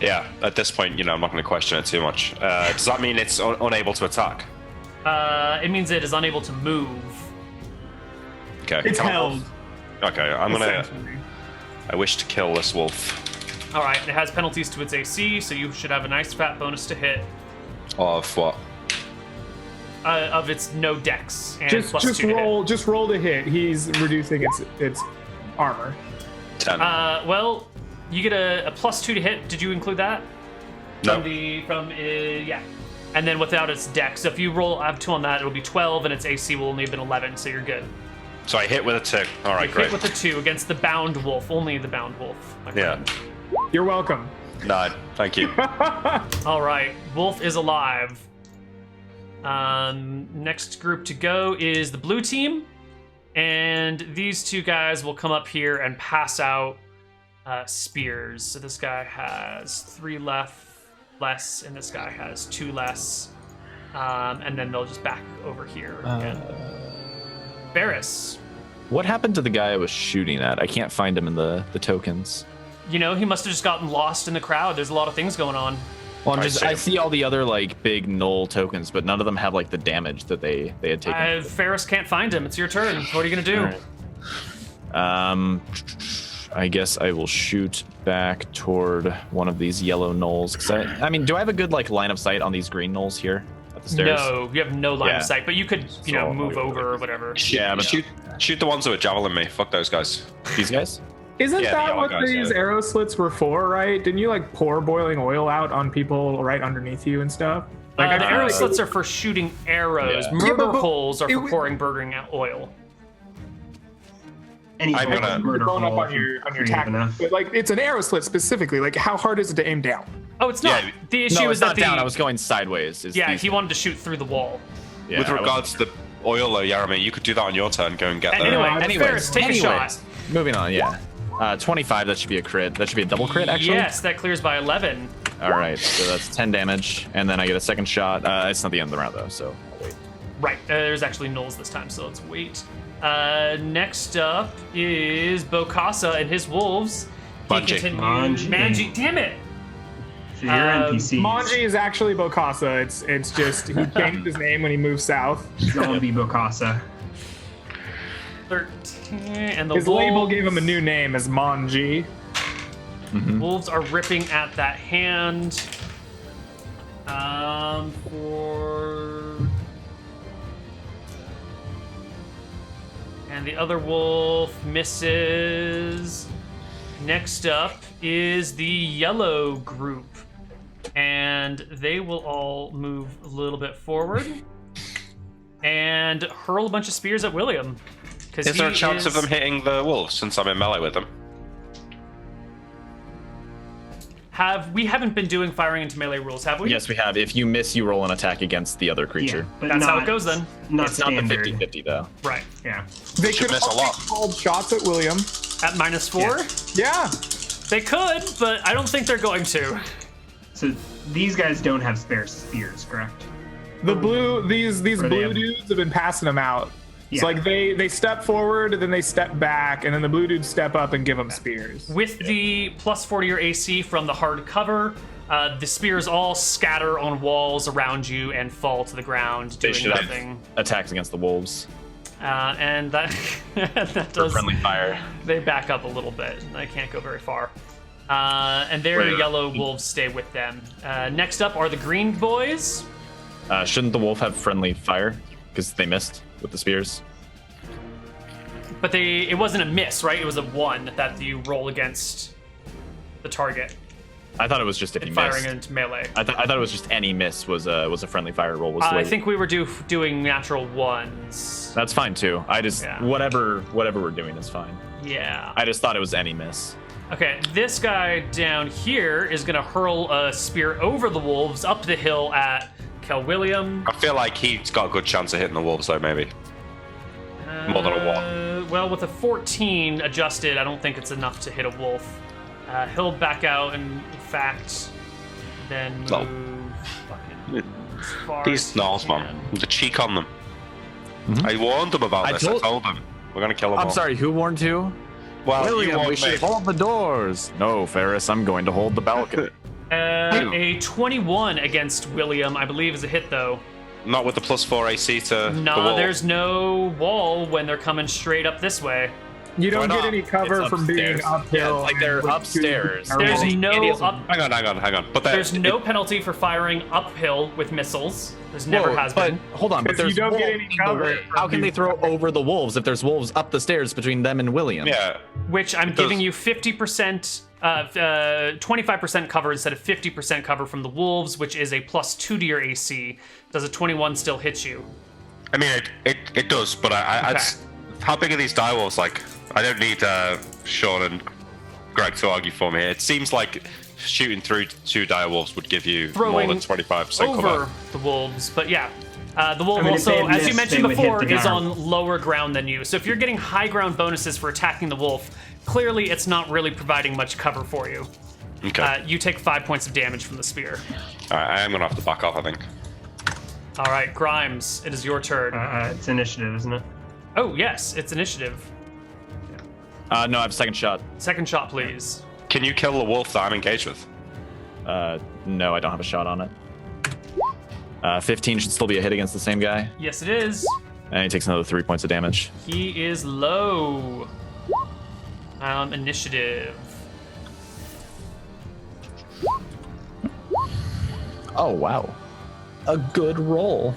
Yeah, at this point, I'm not going to question it too much. Does that mean it's unable to attack? It means it is unable to move. Okay. It's held. Okay, I'm going to... essentially. I wish to kill this wolf. All right, it has penalties to its AC, so you should have a nice fat bonus to hit Of what? of its no dex and Just plus 2 to hit. just roll to hit. He's reducing its armor. 10. Well, you get a plus 2 to hit. Did you include that? No. Yeah. And then without its dex, so if you roll have 2 on that, it'll be 12, and its AC will only have been 11, so you're good. So I hit with a 2. All right, You great. hit with a 2 against the bound wolf, only the bound wolf. My Yeah. friend. You're welcome. 9. Thank you. All right, wolf is alive. Next group to go is the blue team, and these two guys will come up here and pass out spears. So this guy has 3 less, and this guy has 2 less, and then they'll just back over here again. Barris, What happened to the guy I was shooting at? I can't find him in the tokens. he must have just gotten lost in the crowd. There's a lot of things going on. Well, I I see. see all the other like big null tokens, but none of them have like the damage that they had taken. Ferris can't find him. It's your turn. What are you gonna do? All right. I guess I will shoot back toward one of these yellow knolls. Cause I mean, do I have a good like line of sight on these green knolls here at the stairs? No, you have no line of Yeah. sight, but you could, So, move over or whatever. Yeah, but Shoot the ones that were javelin me. Fuck those guys. these guys. Isn't Yeah, the that yellow what guys, these yeah. arrow slits were for, right? Didn't you like pour boiling oil out on people right underneath you and stuff? Like The I feel arrow like- slits are for shooting arrows. Yeah. Murder Yeah, but holes are it for would- pouring burning oil. Any I'm gonna- murder going up hole on your creative tack, enough. but like it's an arrow slit specifically. Like how hard is it to aim down? Oh, it's not. Yeah, The issue No, is it's that not down. I was going sideways. It's yeah, these- he wanted to shoot through the wall. yeah, With I was- regards to the oil, though, Yarami, you could do that on your turn. Go and get the... Anyway, anyways, Ferris, take a shot. Moving on, yeah. 25, that should be a crit. That should be a double crit, actually. Yes, that clears by 11. All right, so that's 10 damage, and then I get a second shot. It's not the end of the round, though, so I'll wait. Right, there's actually nulls this time, so let's wait. Next up is Bokassa and his wolves. He Manji. continues- Manji, damn it! So you're NPCs. Manji is actually Bokassa. It's just he changed his name when he moved south. Zombie Bokassa. 13, and the His wolves, label gave him a new name as Manji. Wolves are ripping at that hand. And the other wolf misses. Next up is the yellow group. And they will all move a little bit forward and hurl a bunch of spears at William. Is there a chance of them hitting the wolves since I'm in melee with them? We haven't been doing firing into melee rules, have we? Yes, we have. If you miss, you roll an attack against the other creature. Yeah, but That's how not- it goes then. Not It's not the standard. 50-50 though. Right. Yeah. They Should could miss a all lot. be called shots at William. At -4? Yeah. They could, but I don't think they're going to. So these guys don't have spare spears, correct? The blue these Or they blue have- dudes have been passing them out. It's Yeah. like they step forward, and then they step back, and then the blue dudes step up and give them spears. With the +40 your AC from the hard cover, the spears all scatter on walls around you and fall to the ground, They doing should have nothing. attacks against the wolves And that that for does. friendly fire. They back up a little bit. They can't go very far. And their Wait. yellow wolves stay with them. Next up are the green boys. Shouldn't the wolf have friendly fire? Because they missed with the spears. But it wasn't a miss, right? It was a 1 that you roll against the target. I thought it was just if you Firing missed. into melee. I thought it was just any miss was a friendly fire roll. Was the way I think we were doing natural 1s. that's fine too. I just Yeah. whatever we're doing is fine. Yeah. I just thought it was any miss. Okay, this guy down here is going to hurl a spear over the wolves up the hill at Kel William. I feel like he's got a good chance of hitting the wolves, though, maybe. More than a one. Well, with a 14 adjusted, I don't think it's enough to hit a wolf. He'll back out and, in fact, then move No. fucking as far These as he gnolls, man. can. The cheek on them. I warned them about I this. told- I told them. We're going to kill them all. I'm sorry, who warned who? Well, you William, we warned me. should hold the doors. No, Ferris, I'm going to hold the balcony. A 21 against William, I believe, is a hit, though. Not with the +4 AC to the No, wall. there's no wall when they're coming straight up this way. You don't Why get not? any cover It's from being upstairs. uphill. Yeah, like they're and with upstairs. two There's arrows. no idiots. up. Hang on. But There's no penalty for firing uphill with missiles. There's never Whoa, has but been. hold on, but 'Cause you there's don't get wolves any in the cover way. from How can they these throw guys. over the wolves if there's wolves up the stairs between them and William? Yeah. Which I'm It giving does. you 50%, 25% cover instead of 50% cover from the wolves, which is a +2 to your AC. Does a 21 still hit you? I mean, it does, but I'd Okay. how big are these direwolves? Like, I don't need Sean and Greg to argue for me. It seems like shooting through 2 direwolves would give you more Throwing than 25% over cover. the wolves, but yeah. The wolf I mean, if they also, had as you missed, mentioned they would hit before, the is guard. on lower ground than you. So if you're getting high ground bonuses for attacking the wolf, clearly it's not really providing much cover for you. Okay. You take 5 points of damage from the spear. All right, I am gonna have to back off, I think. All right, Grimes, it is your turn. It's initiative, isn't it? Oh, yes, it's initiative. No, I have a second shot. Second shot, please. Can you kill the wolf that I'm engaged with? No, I don't have a shot on it. 15 should still be a hit against the same guy. Yes, it is. And he takes another 3 points of damage. He is low. Initiative. Oh, wow. A good roll.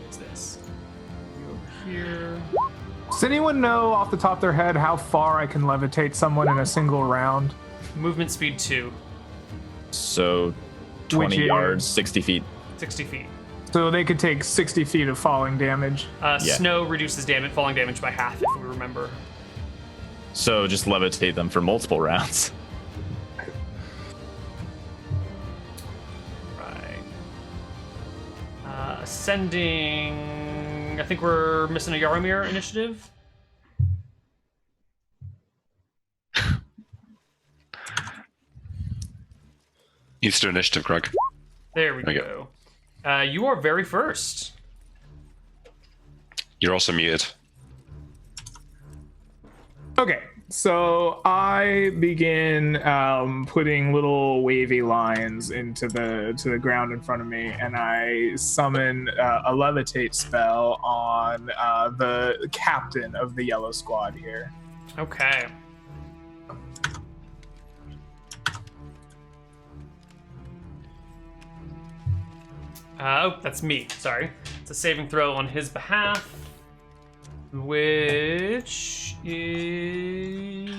What's this? You over here. Does anyone know off the top of their head how far I can levitate someone in a single round? Movement speed 2, So 20 Which yards, is- 60 feet. 60 feet. So they could take 60 feet of falling damage. Yeah. Snow reduces falling damage by half, if we remember. So just levitate them for multiple rounds. Right. Ascending. I think we're missing a Yaromir initiative. Needs to do initiative, Greg. There we There you go. You are very first. You're also muted. Okay, so I begin putting little wavy lines into the ground in front of me, and I summon a levitate spell on the captain of the yellow squad here. Okay. Oh, that's me. Sorry. It's a saving throw on his behalf, which is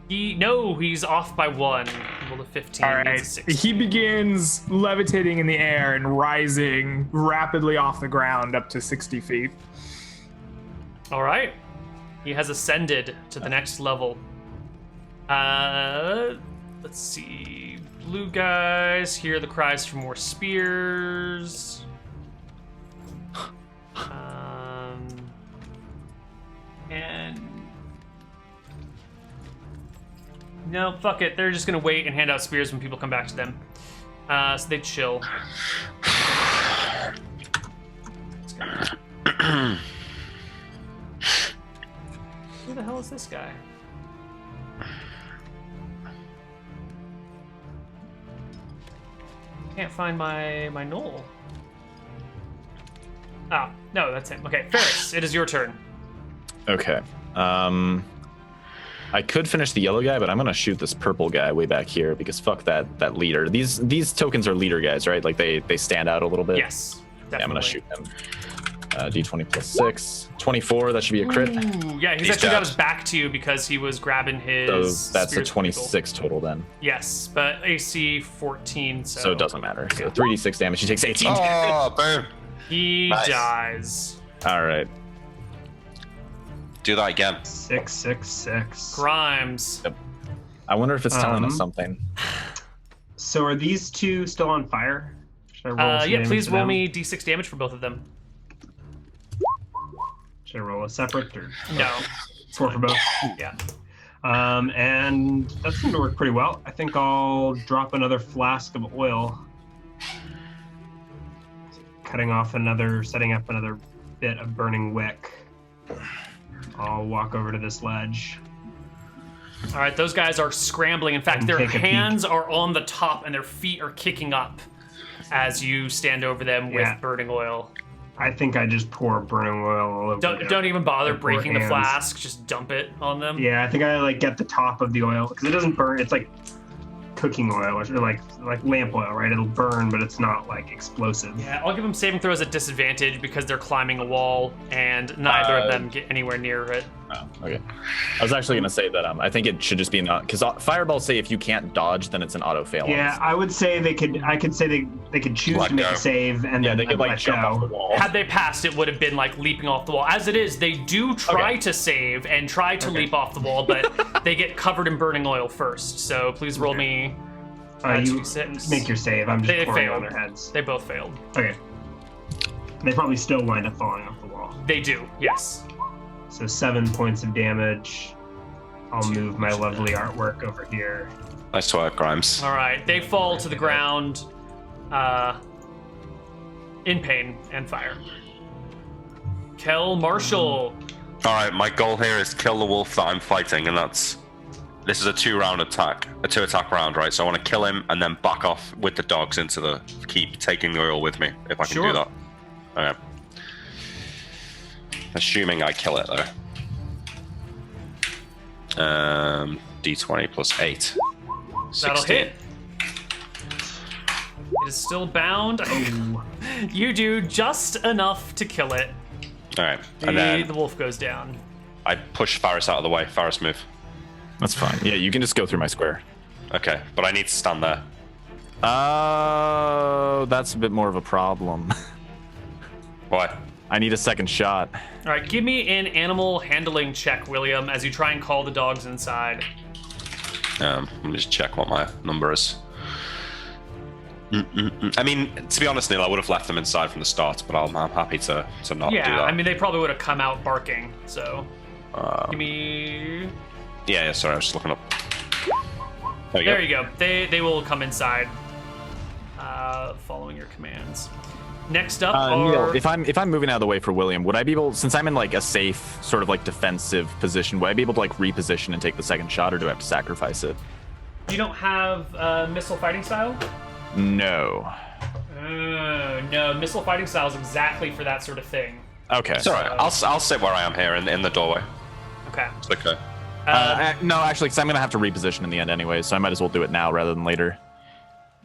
he's off by 1. Rolled a 15. All It's a right. 16. He begins levitating in the air and rising rapidly off the ground up to 60 feet. All right. He has ascended to the next level. Let's see. Blue guys hear the cries for more spears. And no, fuck it. They're just gonna wait and hand out spears when people come back to them. So they chill. Who the hell is this guy? Can't find my knoll. Ah, no, that's him. Okay, Ferris, it is your turn. Okay. I could finish the yellow guy, but I'm gonna shoot this purple guy way back here because fuck that leader. These tokens are leader guys, right? Like they stand out a little bit. Yes, definitely. Yeah, I'm gonna shoot him. D20 plus 6. 24, that should be a crit. Ooh, yeah, he's He's actually got dead. his back to you because he was grabbing his. So that's a spears from people. 26 total then. Yes, but AC 14, so. So it doesn't matter. So 3d6 damage. He takes 18 damage. Oh, boom. He Nice. dies. All right. Do that again. 666. Grimes. I wonder if it's telling us Um, something. So are these two still on fire? Should I roll some Yeah, damage please to roll them? me d6 damage for both of them. Should I roll a separate or No. 4 for both? Yeah. And that seemed to work pretty well. I think I'll drop another flask of oil, setting up another bit of burning wick. I'll walk over to this ledge. All right, those guys are scrambling. In fact, And their take a peek. hands are on the top and their feet are kicking up as you stand over them with Yeah. burning oil. I think I just pour burning oil all over them. Don't even bother And pour breaking the hands. flask. Just dump it on them. Yeah, I think I like get the top of the oil because it doesn't burn. It's like cooking oil or like lamp oil, right? It'll burn, but it's not like explosive. Yeah, I'll give them saving throws at disadvantage because they're climbing a wall and neither of them get anywhere near it. Oh, okay. I was actually gonna say that I think it should just be not because fireballs say if you can't dodge, then it's an auto fail. Yeah, I would say they could. I could say they could choose Let to make go. a save and Yeah, then they could like let jump off the go. wall. Had they passed, it would have been like leaping off the wall. As it is, they do try Okay. to save and try to leap off the wall, but they get covered in burning oil first. So please roll me. You 2d6. make your save. I'm just They pouring on failed. their heads. They both failed. Okay. They probably still wind up falling off the wall. They do, yes. So 7 points of damage. I'll move my lovely artwork over here. Nice work, Grimes. All right, they fall to the ground in pain and fire. Kel Marshall. All right, my goal here is to kill the wolf that I'm fighting, and this is a 2-round attack, a 2-attack round, right? So I want to kill him and then back off with the dogs into the keep, taking the oil with me if I can Sure. do that. Okay. Assuming I kill it though. D20 plus 8. 16. That'll hit. It is still bound. You do just enough to kill it. All right, and then The wolf goes down. I push Faris out of the way. Faris, move. That's fine. Yeah, you can just go through my square. Okay, but I need to stand there. Oh, that's a bit more of a problem. Why? I need a second shot. All right, give me an animal handling check, William, as you try and call the dogs inside. Let me just check what my number is. I mean, to be honest, Neal, I would have left them inside from the start, but I'm happy to not do Yeah, that. I mean, they probably would have come out barking, so... give me... Yeah, sorry, I was just looking up. There you go. They will come inside, following your commands. Next up Neal, are... if I'm moving out of the way for William, would I be able, since I'm in like a safe sort of like defensive position, would I be able to like reposition and take the second shot, or do I have to sacrifice it? You don't have missile fighting style? No. No, missile fighting style is exactly for that sort of thing. Okay. It's all right. I'll sit where I am here in the doorway. Okay. It's okay. No, actually, because I'm gonna have to reposition in the end anyway, so I might as well do it now rather than later.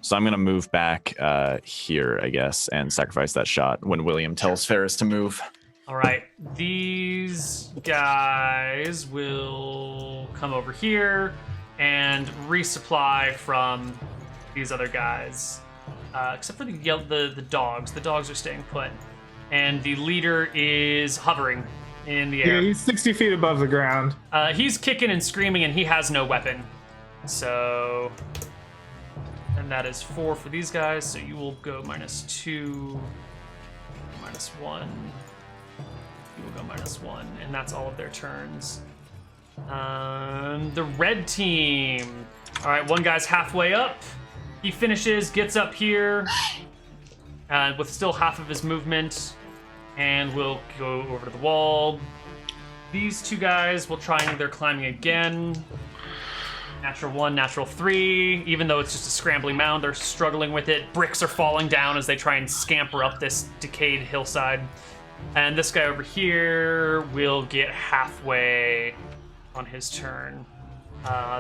So I'm gonna move back here, I guess, and sacrifice that shot when William tells Ferris to move. All right, these guys will come over here and resupply from these other guys, except for the dogs. The dogs are staying put, and the leader is hovering in the air. Yeah, he's 60 feet above the ground. He's kicking and screaming, and he has no weapon. So, and that is 4 for these guys. So you will go -2, -1. You will go -1, and that's all of their turns. The red team. All right, one guy's halfway up. He finishes, gets up here with still half of his movement, and will go over to the wall. These 2 guys will try and they're climbing again. Natural 1, natural 3. Even though it's just a scrambling mound, they're struggling with it. Bricks are falling down as they try and scamper up this decayed hillside. And this guy over here will get halfway on his turn.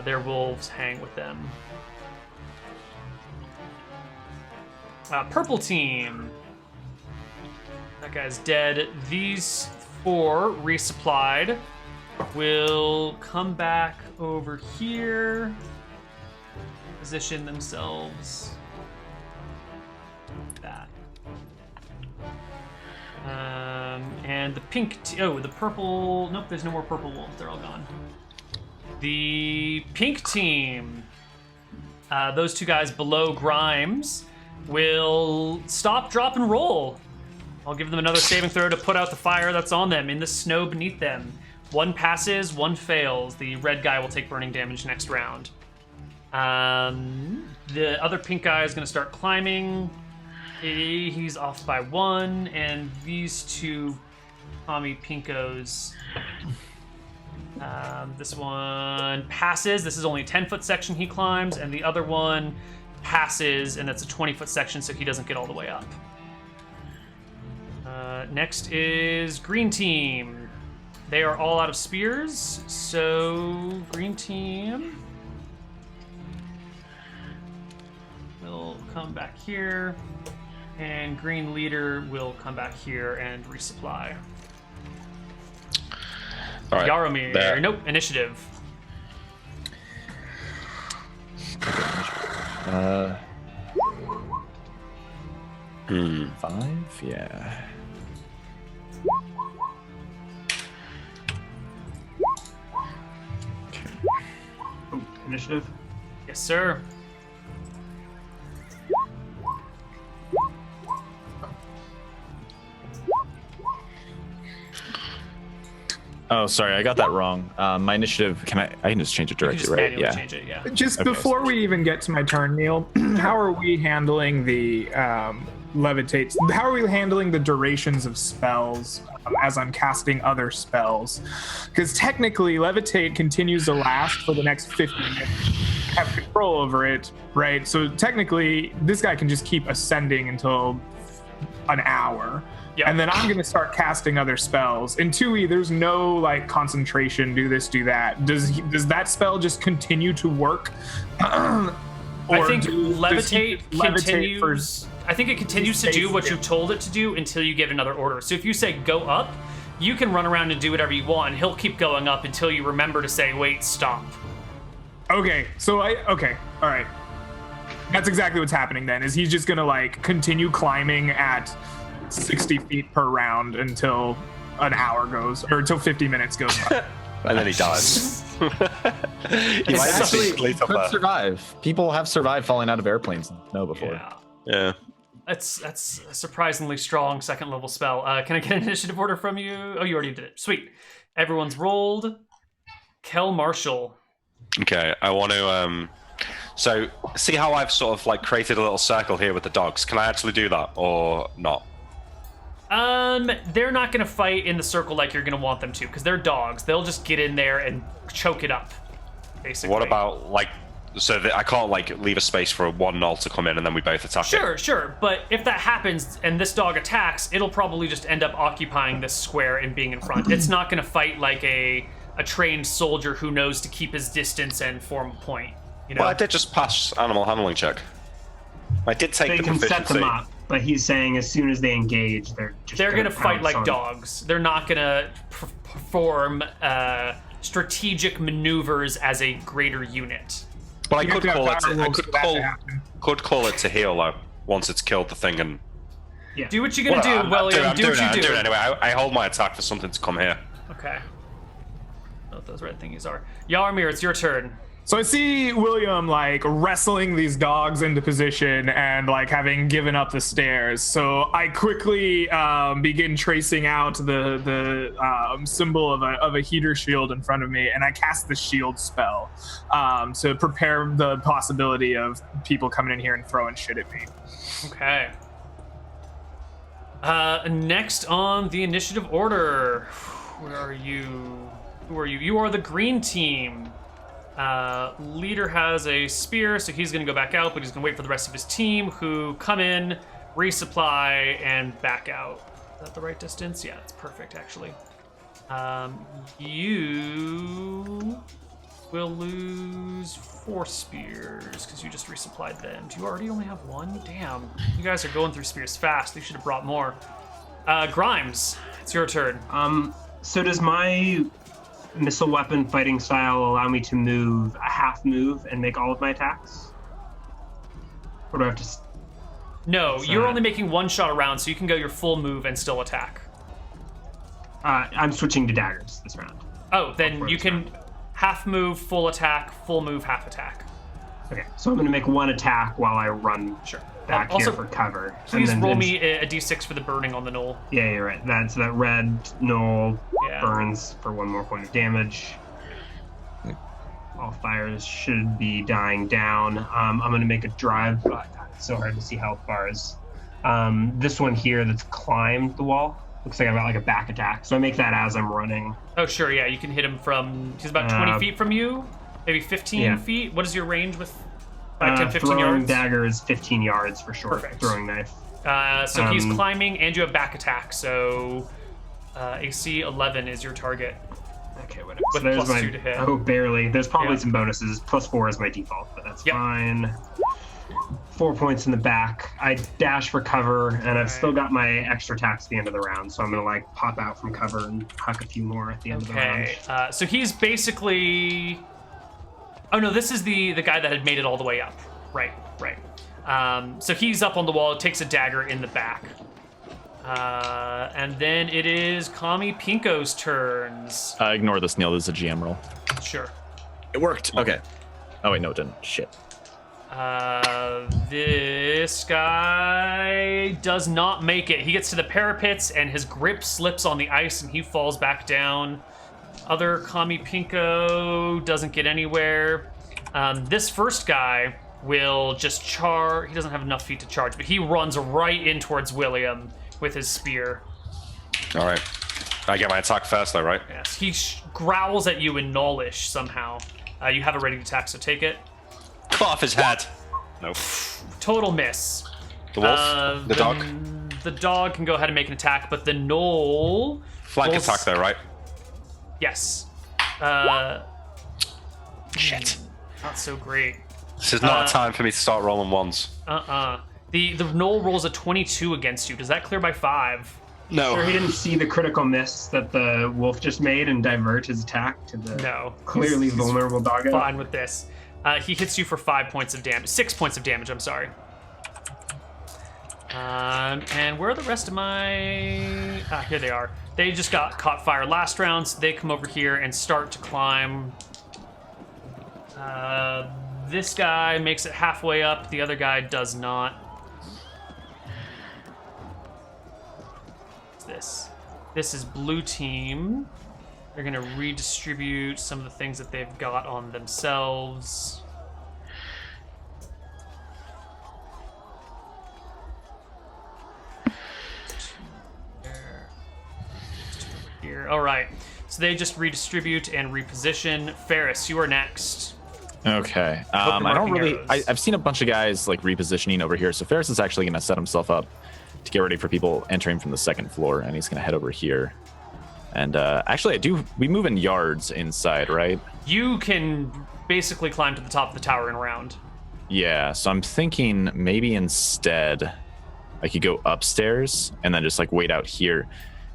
Their wolves hang with them. Purple team. That guy's dead. These 4 resupplied will come back over here, position themselves like that. And the pink, the purple, nope, there's no more purple wolves, they're all gone. The pink team, those 2 guys below Grimes, will stop, drop, and roll. I'll give them another saving throw to put out the fire that's on them in the snow beneath them. 1 passes, 1 fails. The red guy will take burning damage next round. The other pink guy is going to start climbing. He's off by 1, and these 2 Tommy Pinkos. This one passes. This is only a 10-foot section he climbs, and the other one passes, and that's a 20-foot section, so he doesn't get all the way up. Next is green team. They are all out of spears, so green team will come back here, and green leader will come back here and resupply. All right. Yaromir. There. Nope, initiative. 5, yeah. Oh, initiative. Yes, sir. Oh, sorry, I got that wrong. My initiative, I can just change it You can directly, just right? manually Yeah. change it, yeah. Just Okay, before we even get to my turn, Neal, how are we handling the levitates? How are we handling the durations of spells as I'm casting other spells? Because technically, levitate continues to last for the next 50 minutes. I have control over it, right? So technically, this guy can just keep ascending until an hour. Yep. And then I'm going to start casting other spells. In 2e, there's no like concentration, do this, do that. Does that spell just continue to work? I think does he levitate levitate continues. I think it continues to do what you told it to do until you give another order. So if you say go up, you can run around and do whatever you want, and he'll keep going up until you remember to say wait, stop. Okay, so all right. That's exactly what's happening then. Is he's just gonna like continue climbing at 60 feet per round until an hour goes, or until 50 minutes goes by. And then he dies. He might Actually, actually could survive. People have survived falling out of airplanes in snow before. Yeah. Yeah. That's a surprisingly strong 2nd level spell. Can I get an initiative order from you? Oh, you already did it. Sweet. Everyone's rolled. Kel Marshall. Okay, I want to so see how I've sort of like created a little circle here with the dogs. Can I actually do that or not? They're not gonna fight in the circle like you're gonna want them to, because they're dogs. They'll just get in there and choke it up, basically. What about like so that I can't like leave a space for one null to come in and then we both attack it? Sure. But if that happens and this dog attacks, it'll probably just end up occupying this square and being in front. It's not gonna fight like a trained soldier who knows to keep his distance and form a point. You know? Well, I did just pass animal handling check. I did take They the can set proficiency. them up, but he's saying as soon as they engage, they're Gonna fight pounce like on- dogs. They're not gonna perform strategic maneuvers as a greater unit. But I You have could to have call it. power I rolls could for that to call. happen. Could call it to heal though. Once it's killed the thing and. Yeah. Do what you're gonna Well, do, William. I'm Do what you I'm do. doing it anyway. I hold my attack for something to come here. Okay. I don't know what those red thingies are. Yarmir, it's your turn. So I see William like wrestling these dogs into position and like having given up the stairs. So I quickly begin tracing out the symbol of a heater shield in front of me, and I cast the shield spell to prepare the possibility of people coming in here and throwing shit at me. Okay. Next on the initiative order, where are you? Who are you? You are the green team. Leader has a spear, so he's going to go back out, but he's going to wait for the rest of his team, who come in, resupply, and back out. Is that the right distance? Yeah, it's perfect, actually. You will lose 4 spears, because you just resupplied them. Do you already only have 1? Damn. You guys are going through spears fast. You should have brought more. Grimes, it's your turn. So does my missile weapon fighting style allow me to move a half move and make all of my attacks? Or do I have to? No, So- you're only making 1 shot around, so you can go your full move and still attack. I'm switching to daggers this round. Oh, then For you this can round. half move, full attack, full move, half attack. Okay, so I'm going to make 1 attack while I run Sure. back Also, here for cover. Please and then roll me a d6 for the burning on the knoll. Yeah, you're right. That's that red knoll Yeah. burns for 1 more point of damage. All fires should be dying down. I'm going to make a drive. Oh, God, it's so hard to see health bars. This one here that's climbed the wall. Looks like I've got like a back attack. So I make that as I'm running. Oh, sure, yeah, you can hit him from... He's about 20 feet from you, maybe 15 yeah. feet. What is your range with 5, 10, 15 throwing yards? dagger is 15 yards for sure. Perfect. Throwing knife. So he's Um, climbing, and you have back attack, so AC 11 is your target. Okay, whatever. With so there's plus my, 2 to hit. Oh, barely. There's probably Yeah. some bonuses. +4 is my default, but that's Yep. fine. 4 points in the back. I dash for cover, and I've still got my extra attacks at the end of the round, so I'm gonna like pop out from cover and huck a few more at the end of the round. Okay, so he's basically... Oh no, this is the guy that had made it all the way up. Right. So he's up on the wall, takes a dagger in the back. And then it is Kami Pinko's turns. Ignore this, Neal. This is a GM roll. Sure. It worked. Okay. Oh, wait, no, it didn't. Shit. This guy does not make it. He gets to the parapets and his grip slips on the ice and he falls back down. Other Kami Pinko doesn't get anywhere. This first guy will just charge. He doesn't have enough feet to charge, but he runs right in towards William with his spear. All right. I get my attack first, though, right? Yes, he growls at you in Gnollish somehow. You have a ready attack, so take it. Cut off his head. Nope. Total miss. The wolf? The dog? The dog can go ahead and make an attack, but the gnoll... Flank will attack, though, right? Yes. Shit. Not so great. This is not a time for me to start rolling ones. The gnoll rolls a 22 against you. Does that clear by 5? No. Sure, he didn't see the critical miss that the wolf just made and divert his attack to the No. clearly He's vulnerable doggo. fine with this. He hits you for 5 points of damage. 6 points of damage, I'm sorry. And where are the rest of my... here they are. They just got caught fire last round, so they come over here and start to climb. This guy makes it halfway up. The other guy does not. What's this? This is blue team. They're going to redistribute some of the things that they've got on themselves. Here. All right. So they just redistribute and reposition. Ferris, you are next. Okay. you're I don't marking really. arrows. I've seen a bunch of guys like repositioning over here. So Ferris is actually going to set himself up to get ready for people entering from the second floor, and he's going to head over here. And actually, we move in yards inside, right? You can basically climb to the top of the tower and around. Yeah, so I'm thinking maybe instead I could go upstairs and then just like wait out here.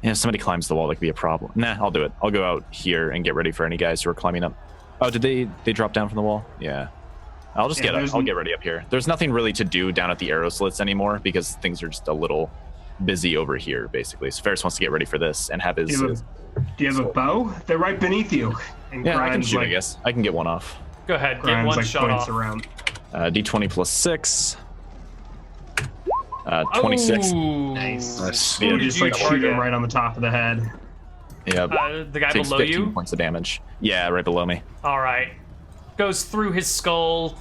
And if somebody climbs the wall, that could be a problem. Nah, I'll do it. I'll go out here and get ready for any guys who are climbing up. Oh, did they drop down from the wall? Yeah. I'll just get up. I'll get ready up here. There's nothing really to do down at the arrow slits anymore because things are just a little busy over here, basically. So Ferris wants to get ready for this and have his. Do you have a bow? They're right beneath you. And Yeah, I can Grimes, shoot. like, I guess I can get one off. Go ahead, get Grimes, one like, shot points off. around. D20 plus 6. 26. Ooh. Nice. Yeah, Who You did just you like shoot target? him right on the top of the head. Yeah. The guy Takes below 15 you? points of damage. Yeah, right below me. All right. Goes through his skull,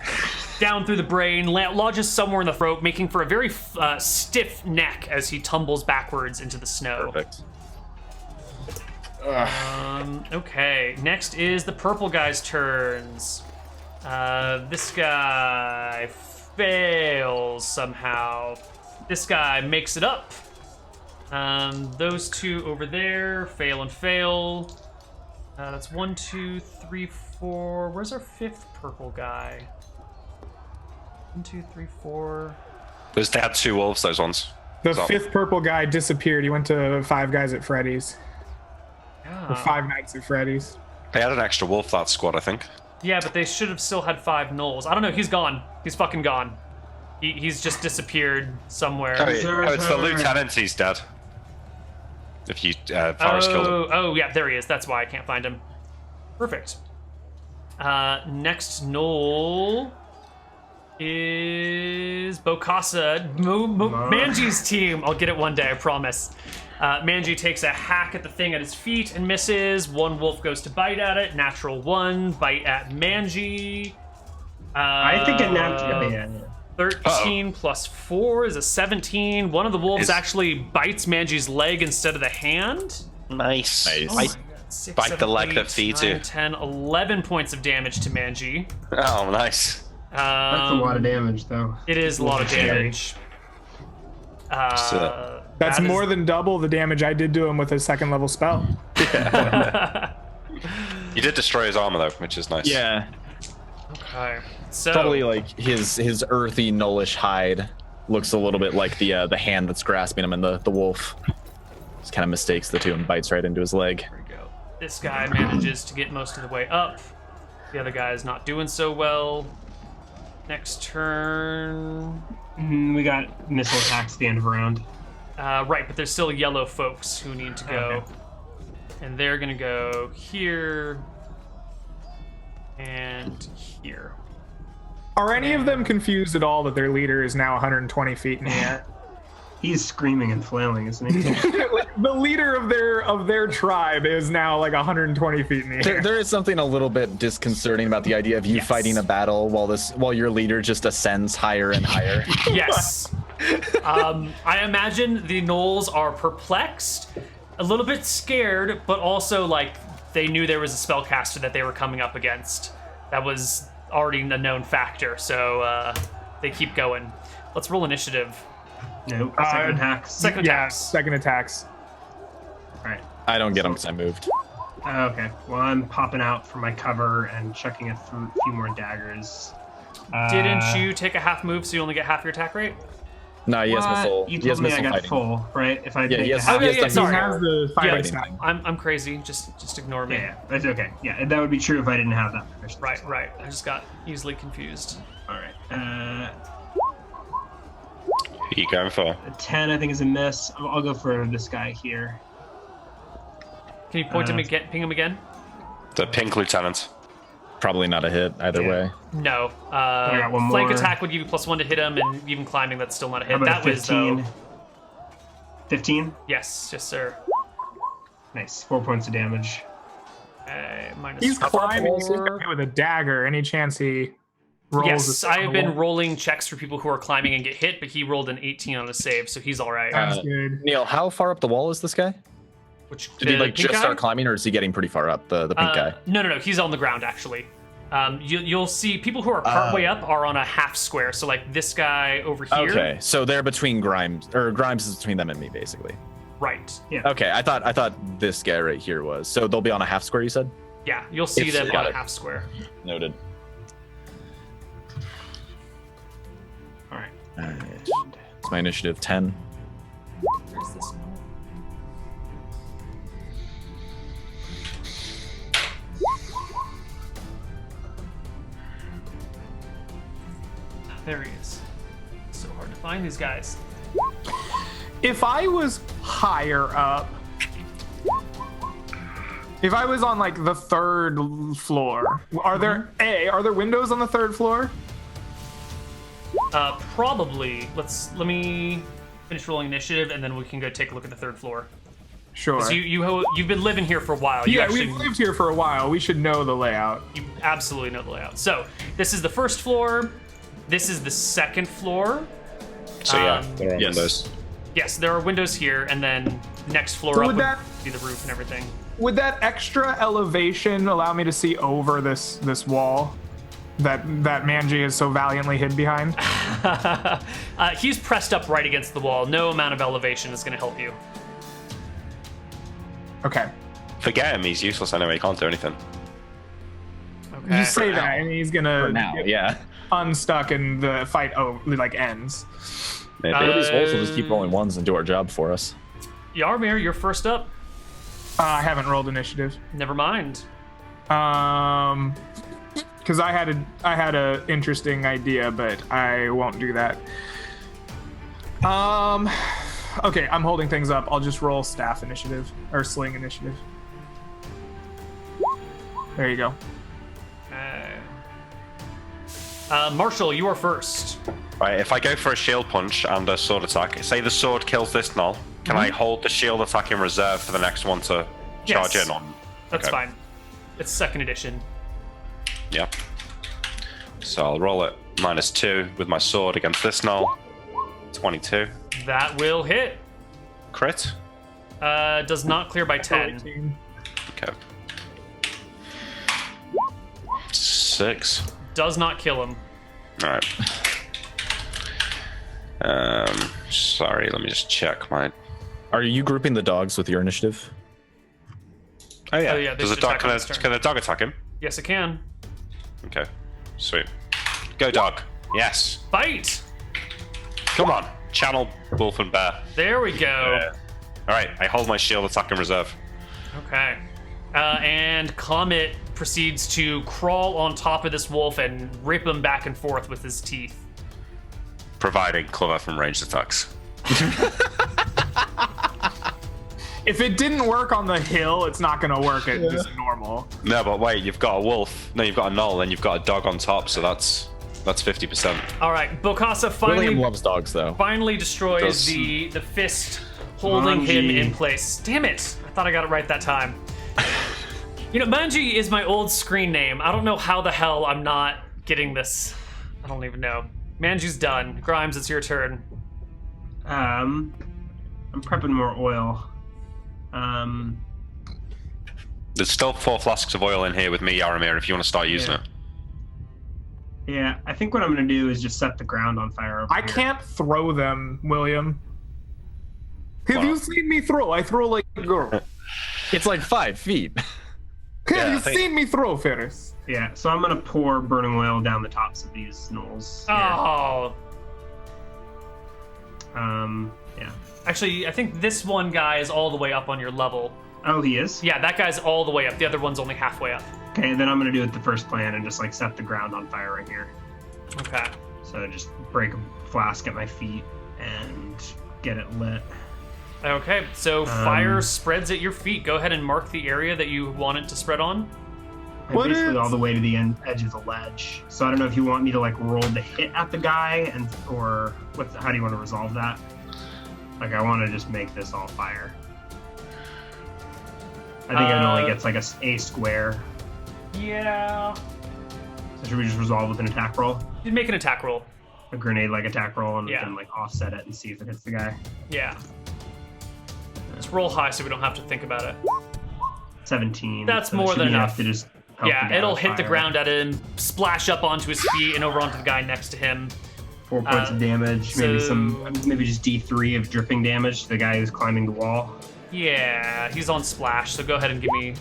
down through the brain, lodges somewhere in the throat, making for a very stiff neck as he tumbles backwards into the snow. Perfect. Okay, next is the purple guy's turns. This guy fails somehow. This guy makes it up. Those two over there fail and fail. That's 1, 2, 3, 4. Where's our fifth purple guy? 1, 2, 3, 4. They had 2 wolves, those ones. The So- fifth purple guy disappeared. He went to Five Guys at Freddy's. Or Yeah. Five Nights at Freddy's. They had an extra wolf, that squad, I think. Yeah, but they should have still had 5 gnolls. I don't know. He's gone. He's fucking gone. He's just disappeared somewhere. Oh, it's the lieutenant, he's dead. If you, Forrest killed him. Oh, yeah, there he is. That's why I can't find him. Perfect. Next Knoll is Bokassa, Manji's team. I'll get it one day, I promise. Manji takes a hack at the thing at his feet and misses. One wolf goes to bite at it. Natural 1. Bite at Manji. I think a natural. Yeah. 13 plus 4 is a 17. One of the wolves actually bites Manji's leg instead of the hand. Nice. Nice. Six, Bite seven, the leg that 8, feeds 9, you. 10, 11 points of damage to Manji. Oh, nice. That's a lot of damage, though. It is a lot of Scary. damage. That's That more is- than double the damage I did to him with his second level spell. You did destroy his armor, though, which is nice. Yeah. Okay. So Probably like his earthy knollish hide looks a little bit like the hand that's grasping him and the wolf. Just kind of mistakes the two and bites right into his leg. There we go. This guy manages to get most of the way up. The other guy is not doing so well. Next turn. We got missile attacks at the end of a round. Right, but there's still yellow folks who need to go. Okay. And they're gonna go here and here. Are any of them confused at all that their leader is now 120 feet in the air? He's screaming and flailing, isn't he? The leader of their tribe is now like 120 feet in the air. There is something a little bit disconcerting about the idea of you Yes. fighting a battle while your leader just ascends higher and higher. Yes. I imagine the gnolls are perplexed, a little bit scared, but also like they knew there was a spellcaster that they were coming up against. That was already a known factor, so they keep going. Let's roll initiative. Nope. Second attacks. Second Yeah, attacks. second attacks. All right. I don't get him because I moved. Okay. Well, I'm popping out for my cover and chucking a few more daggers. Didn't you take a half move, so you only get half your attack rate? No, he has What? missile. You He has told me I missile got fighting. full, right? If I Yeah, take he has- a half. he has yeah, the- sorry. He has the fighting Yeah, style. I'm crazy. Just ignore me. Yeah, that's okay. Yeah, that would be true if I didn't have that proficiency. Right. I just got easily confused. All right. Who are you going for? A 10, I think, is a miss. I'll go for this guy here. Can you point him again? Ping him again? The pink lieutenant. Probably not a hit either Yeah. way. No. got one Flank more. attack would give you +1 to hit him, and even climbing, that's still not a How hit. about That a was though. 15? 15? Yes, sir. Nice. 4 points of damage. Minus He's climbing this 4. guy with a dagger. Any chance he rolls? Yes, a I have been roll? rolling checks for people who are climbing and get hit, but he rolled an 18 on the save, so he's all right. That's good. Neal, how far up the wall is this guy? Which Did he the like pink just guy? start climbing, or is he getting pretty far up? The pink guy. No. He's on the ground actually. You'll see people who are partway up are on a half square. So like this guy over here. Okay, so they're between Grimes, or Grimes is between them and me, basically. Right. Okay, I thought this guy right here was. So they'll be on a half square, you said? Yeah, you'll see It's- them got on a it. half square. Noted. What's my initiative? 10. Where's this one? There he is. It's so hard to find these guys. If I was higher up, if I was on like the third floor, are there windows on the third floor? Probably. Let me finish rolling initiative, and then we can go take a look at the third floor. Sure. 'Cause you've been living here for a while. You Yeah, actually, we've lived here for a while. We should know the layout. You absolutely know the layout. So this is the first floor. This is the second floor. So yeah, there are yes. windows. Yes, there are windows here, and then next floor So up would would that- be the roof and everything. Would that extra elevation allow me to see over this wall that Manji is so valiantly hid behind? He's pressed up right against the wall. No amount of elevation is going to help you. Okay. Forget him, he's useless anyway, he can't do anything. Okay. You say that, and he's gonna For now, yeah. unstuck, and the fight ends. Maybe. Uh, These wolves will just keep rolling ones and do our job for us. Yarmir, you're first up. I haven't rolled initiative. Never mind. Because I had a interesting idea, but I won't do that. Okay, I'm holding things up. I'll just roll staff initiative or sling initiative. There you go. Marshall, you are first. Right, if I go for a shield punch and a sword attack, say the sword kills this null, can I hold the shield attack in reserve for the next one to charge Yes. in on? That's Okay. fine. It's second edition. Yep. So I'll roll it -2 with my sword against this null. 22. That will hit. Crit? Does not clear by 10. 18. Okay. 6. Does not kill him. Alright. Sorry, let me just check my... Are you grouping the dogs with your initiative? Oh yeah, Oh, yeah, they Does a should dog, attack can, on a, this turn. can a dog attack him? Yes, it can. Okay, sweet. Go dog. Yes. Bite! Come on. Channel wolf and bear. There we go. Alright, I hold my shield attack in reserve. Okay. And Comet proceeds to crawl on top of this wolf and rip him back and forth with his teeth. Providing cover from ranged attacks. If it didn't work on the hill, it's not gonna work at just normal. No, but wait, you've got a wolf. No, you've got a null, and you've got a dog on top, so that's 50%. All right, Bokassa William loves dogs, though. finally destroys Does- the fist holding him Manji. in place. Damn it! I thought I got it right that time. You know, Manji is my old screen name. I don't know how the hell I'm not getting this. I don't even know. Manji's done. Grimes, it's your turn. I'm prepping more oil. There's still 4 flasks of oil in here with me, Yaramir, if you want to start using it. Yeah, I think what I'm gonna do is just set the ground on fire. Over I here. can't throw them, William. Have Wow. you seen me throw? I throw like a girl. It's like 5 feet. Have Yeah, I you think- seen me throw, Ferris? Yeah, so I'm gonna pour burning oil down the tops of these knolls. Here. Oh. Yeah. Actually, I think this one guy is all the way up on your level. Oh, he is? Yeah, that guy's all the way up. The other one's only halfway up. Okay, then I'm gonna do it the first plan and just like set the ground on fire right here. Okay. So just break a flask at my feet and get it lit. Okay, so fire spreads at your feet. Go ahead and mark the area that you want it to spread on. And What basically is- all the way to the edge of the ledge. So I don't know if you want me to like roll the hit at the guy and or how do you want to resolve that? Like I want to just make this all fire. I think it only gets like a square. Yeah. So should we just resolve with an attack roll? You'd make an attack roll. A grenade like attack roll, and Yeah. we can like offset it and see if it hits the guy. Yeah. Let's roll high so we don't have to think about it. 17. That's so more should than be enough. To just help Yeah, the guy it'll with hit the fire. ground at him, splash up onto his feet and over onto the guy next to him. 4 points of damage. Maybe just D3 of dripping damage to the guy who's climbing the wall. Yeah, he's on splash, so go ahead and give me.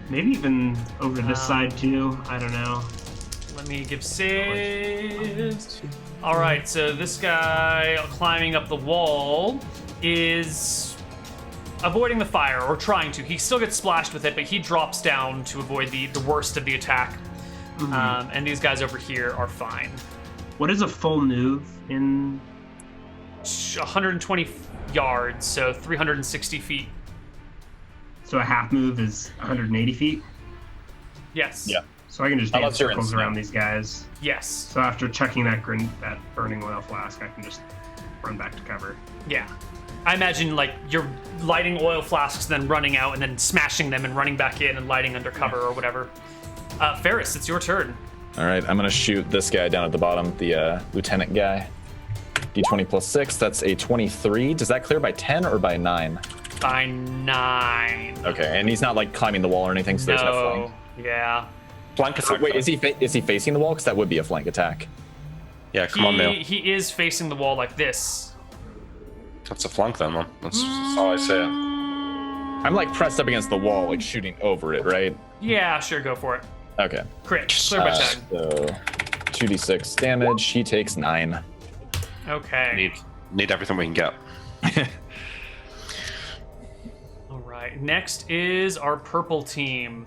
Maybe even over this side too. I don't know. Let me give saves. All right, so this guy climbing up the wall is avoiding the fire, or trying to. He still gets splashed with it, but he drops down to avoid the worst of the attack. And these guys over here are fine. What is a full move in? 120 yards, so 360 feet. So a half move is 180 feet. Yes. Yeah. So I can just dance Unless you're in circles snow. around these guys. Yes. So after checking that burning oil flask, I can just run back to cover. Yeah. I imagine like you're lighting oil flasks, then running out, and then smashing them and running back in and lighting under cover or whatever. Ferris, it's your turn. All right, I'm gonna shoot this guy down at the bottom, the lieutenant guy. D20 plus 6, that's a 23. Does that clear by 10 or by 9? By 9. Okay, and he's not like climbing the wall or anything, so there's no flank. Yeah. Flank attack. Wait, is he facing the wall? Because that would be a flank attack. Yeah, come on, Neal. He is facing the wall like this. That's a flank then, man. That's how I say it. I'm like pressed up against the wall, like shooting over it, right? Yeah, sure, go for it. Okay. Crit. Clear by 10. So 2d6 damage. He takes 9. Okay. Need everything we can get. All right. Next is our purple team.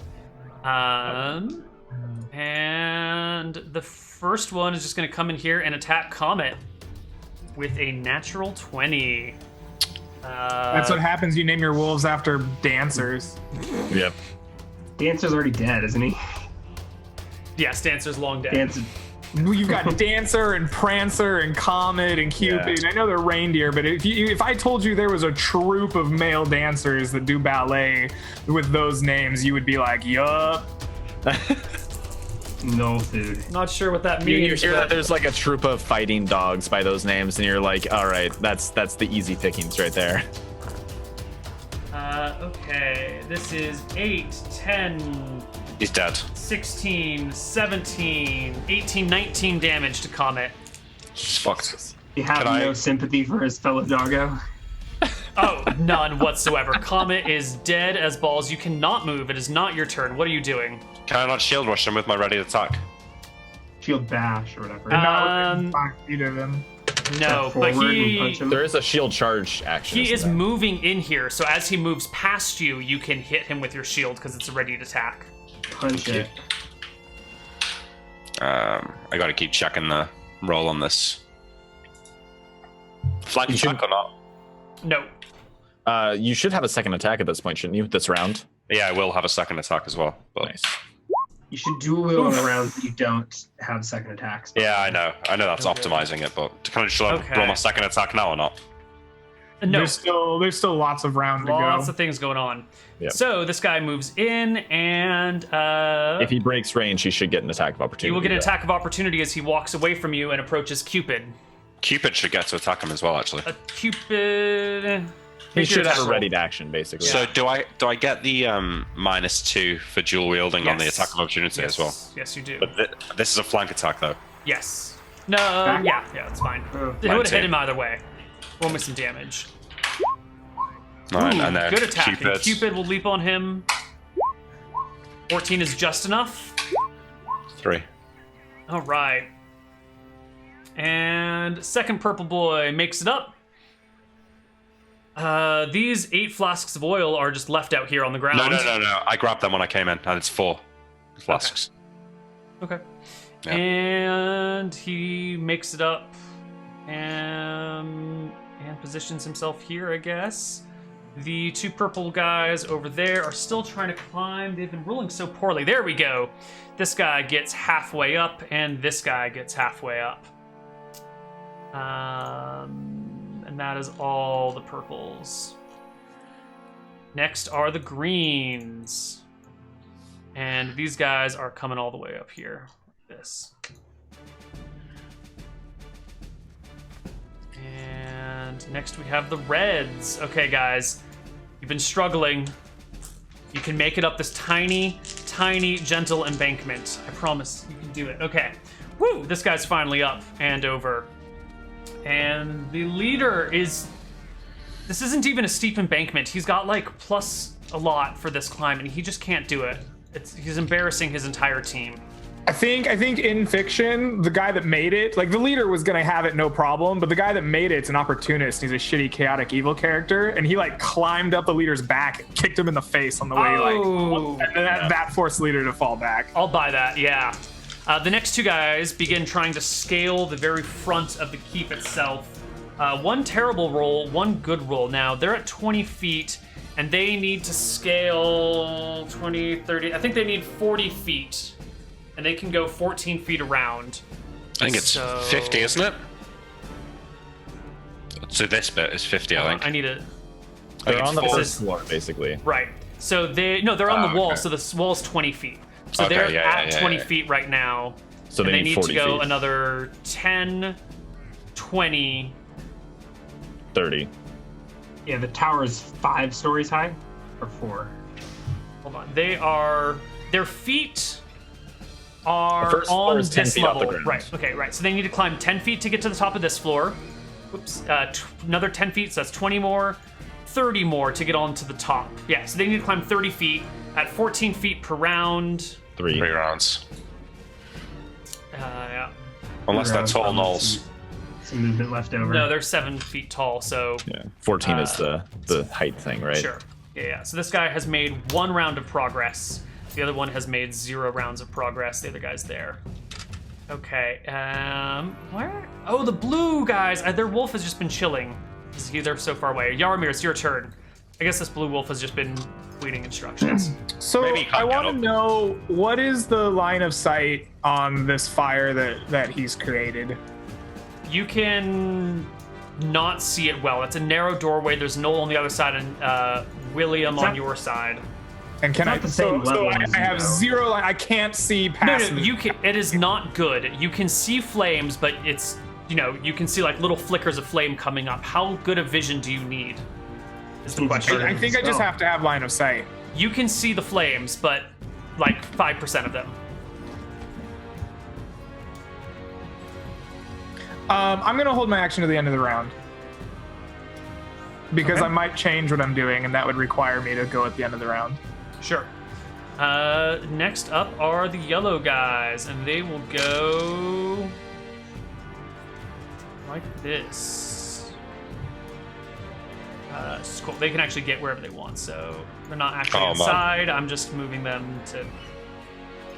And the first one is just going to come in here and attack Comet with a natural 20. That's what happens. You name your wolves after dancers. Yep. Dancer's already dead, isn't he? Yes, Dancer's long dead. Dancer. You've got Dancer and Prancer and Comet and Cupid. Yeah. I know they're reindeer, but if I told you there was a troupe of male dancers that do ballet with those names, you would be like, yup. No food. Not sure what that You means. hear but- that there's like a troop of fighting dogs by those names, and you're like, all right, that's the easy pickings right there. Okay, this is 8, 10, He's dead. 16, 17, 18, 19 damage to Comet. He's fucked. You have Can I- no sympathy for his fellow doggo? Oh, none whatsoever. Comet is dead as balls. You cannot move. It is not your turn. What are you doing? Can I not shield rush him with my ready attack? Shield bash or whatever. Not within 5 feet of him. No, Step but forward and punch him. There is a shield charge action. he isn't is there? moving in here. So as he moves past you, you can hit him with your shield because it's a readied attack. Punch it. I gotta keep checking the roll on this. Flank attack or not? No. You should have a second attack at this point, shouldn't you? This round. Yeah, I will have a second attack as well. But Nice. You should dual wield on the rounds that you don't have second attacks. yeah, I know that's Okay. optimizing it. But can I just roll Okay. my second attack now or not? No. There's still lots of round to Lots go. of things going on. Yep. So this guy moves in, and If he breaks range, he should get an attack of opportunity. he will get an though. attack of opportunity as he walks away from you and approaches Cupid. Cupid should get to attack him as well, actually. Cupid. He Make your should have attack a roll. ready to action, basically. So do I get the -2 for dual wielding on the Yes. attack of opportunity Yes. as well? Yes, you do. But this is a flank attack though. Yes. No. Yeah, it's fine. It would have hit him either way. Roll me some damage. Right, Ooh, and then good attack. And Cupid. Cupid will leap on him. 14 is just enough. 3. All right. And second purple boy makes it up. These 8 flasks of oil are just left out here on the ground. No. I grabbed them when I came in, and it's 4 flasks. Okay. Yeah. And he makes it up and positions himself here, I guess. The 2 purple guys over there are still trying to climb. They've been rolling so poorly. There we go. This guy gets halfway up, and this guy gets halfway up. And that is all the purples. Next are the greens. And these guys are coming all the way up here. This. And next we have the reds. Okay, guys. You've been struggling. You can make it up this tiny, tiny, gentle embankment. I promise you can do it. Okay. Woo! This guy's finally up and over. And the leader is... This isn't even a steep embankment. He's got, like, plus a lot for this climb, and he just can't do it. He's embarrassing his entire team. I think in fiction, the guy that made it, like the leader was gonna have it no problem, but the guy that made it's an opportunist. He's a shitty, chaotic, evil character, and he like climbed up the leader's back and kicked him in the face on the way, and that forced the leader to fall back. I'll buy that, yeah. The next two guys begin trying to scale the very front of the keep itself. One terrible roll, one good roll. Now, they're at 20 feet, and they need to scale 20, 30. I think they need 40 feet, and they can go 14 feet around. I think it's 50, isn't it? So this bit is 50, I think. I need it. They're on the first floor, basically. Right. So they're on the wall, okay. so the wall's 20 feet. So Okay, they're yeah, at 20 feet right now. So and they they need need 40 to go feet. another 10, 20. 30. Yeah, the tower's 5 stories high, or 4. Hold on. Their feet are The first floor on is 10 this feet off the level. ground. Right. Okay. Right. So they need to climb 10 feet to get to the top of this floor. Whoops. Another 10 feet. So that's 20 more. 30 more to get onto the top. Yeah. So they need to climb 30 feet at 14 feet per round. 3. 3 rounds. Yeah. Unless they're tall gnolls. Some movement left over. No, they're 7 feet tall. So Yeah. 14 is the height thing, right? sure. Yeah. So this guy has made 1 round of progress. The other one has made 0 rounds of progress. The other guy's there. Okay. Where? Oh, the blue guys. Their wolf has just been chilling. They're so far away. Yaromir, it's your turn. I guess this blue wolf has just been waiting instructions. So Maybe he can't I get want to up. know, what is the line of sight on this fire that he's created? You can not see it well. It's a narrow doorway. There's Noel on the other side and William on your side. And can Not I? the same So level I as you, have though. 0 line. I can't see No, past. you can. It is not good. You can see flames, but it's you can see like little flickers of flame coming up. How good a vision do you need? Is the Needs question. I think I just have to have line of sight. You can see the flames, but like 5% of them. I'm gonna hold my action to the end of the round because Okay. I might change what I'm doing, and that would require me to go at the end of the round. Sure. Next up are the yellow guys, and they will go like this. Cool. They can actually get wherever they want, so they're not actually Oh, man. inside. I'm just moving them to.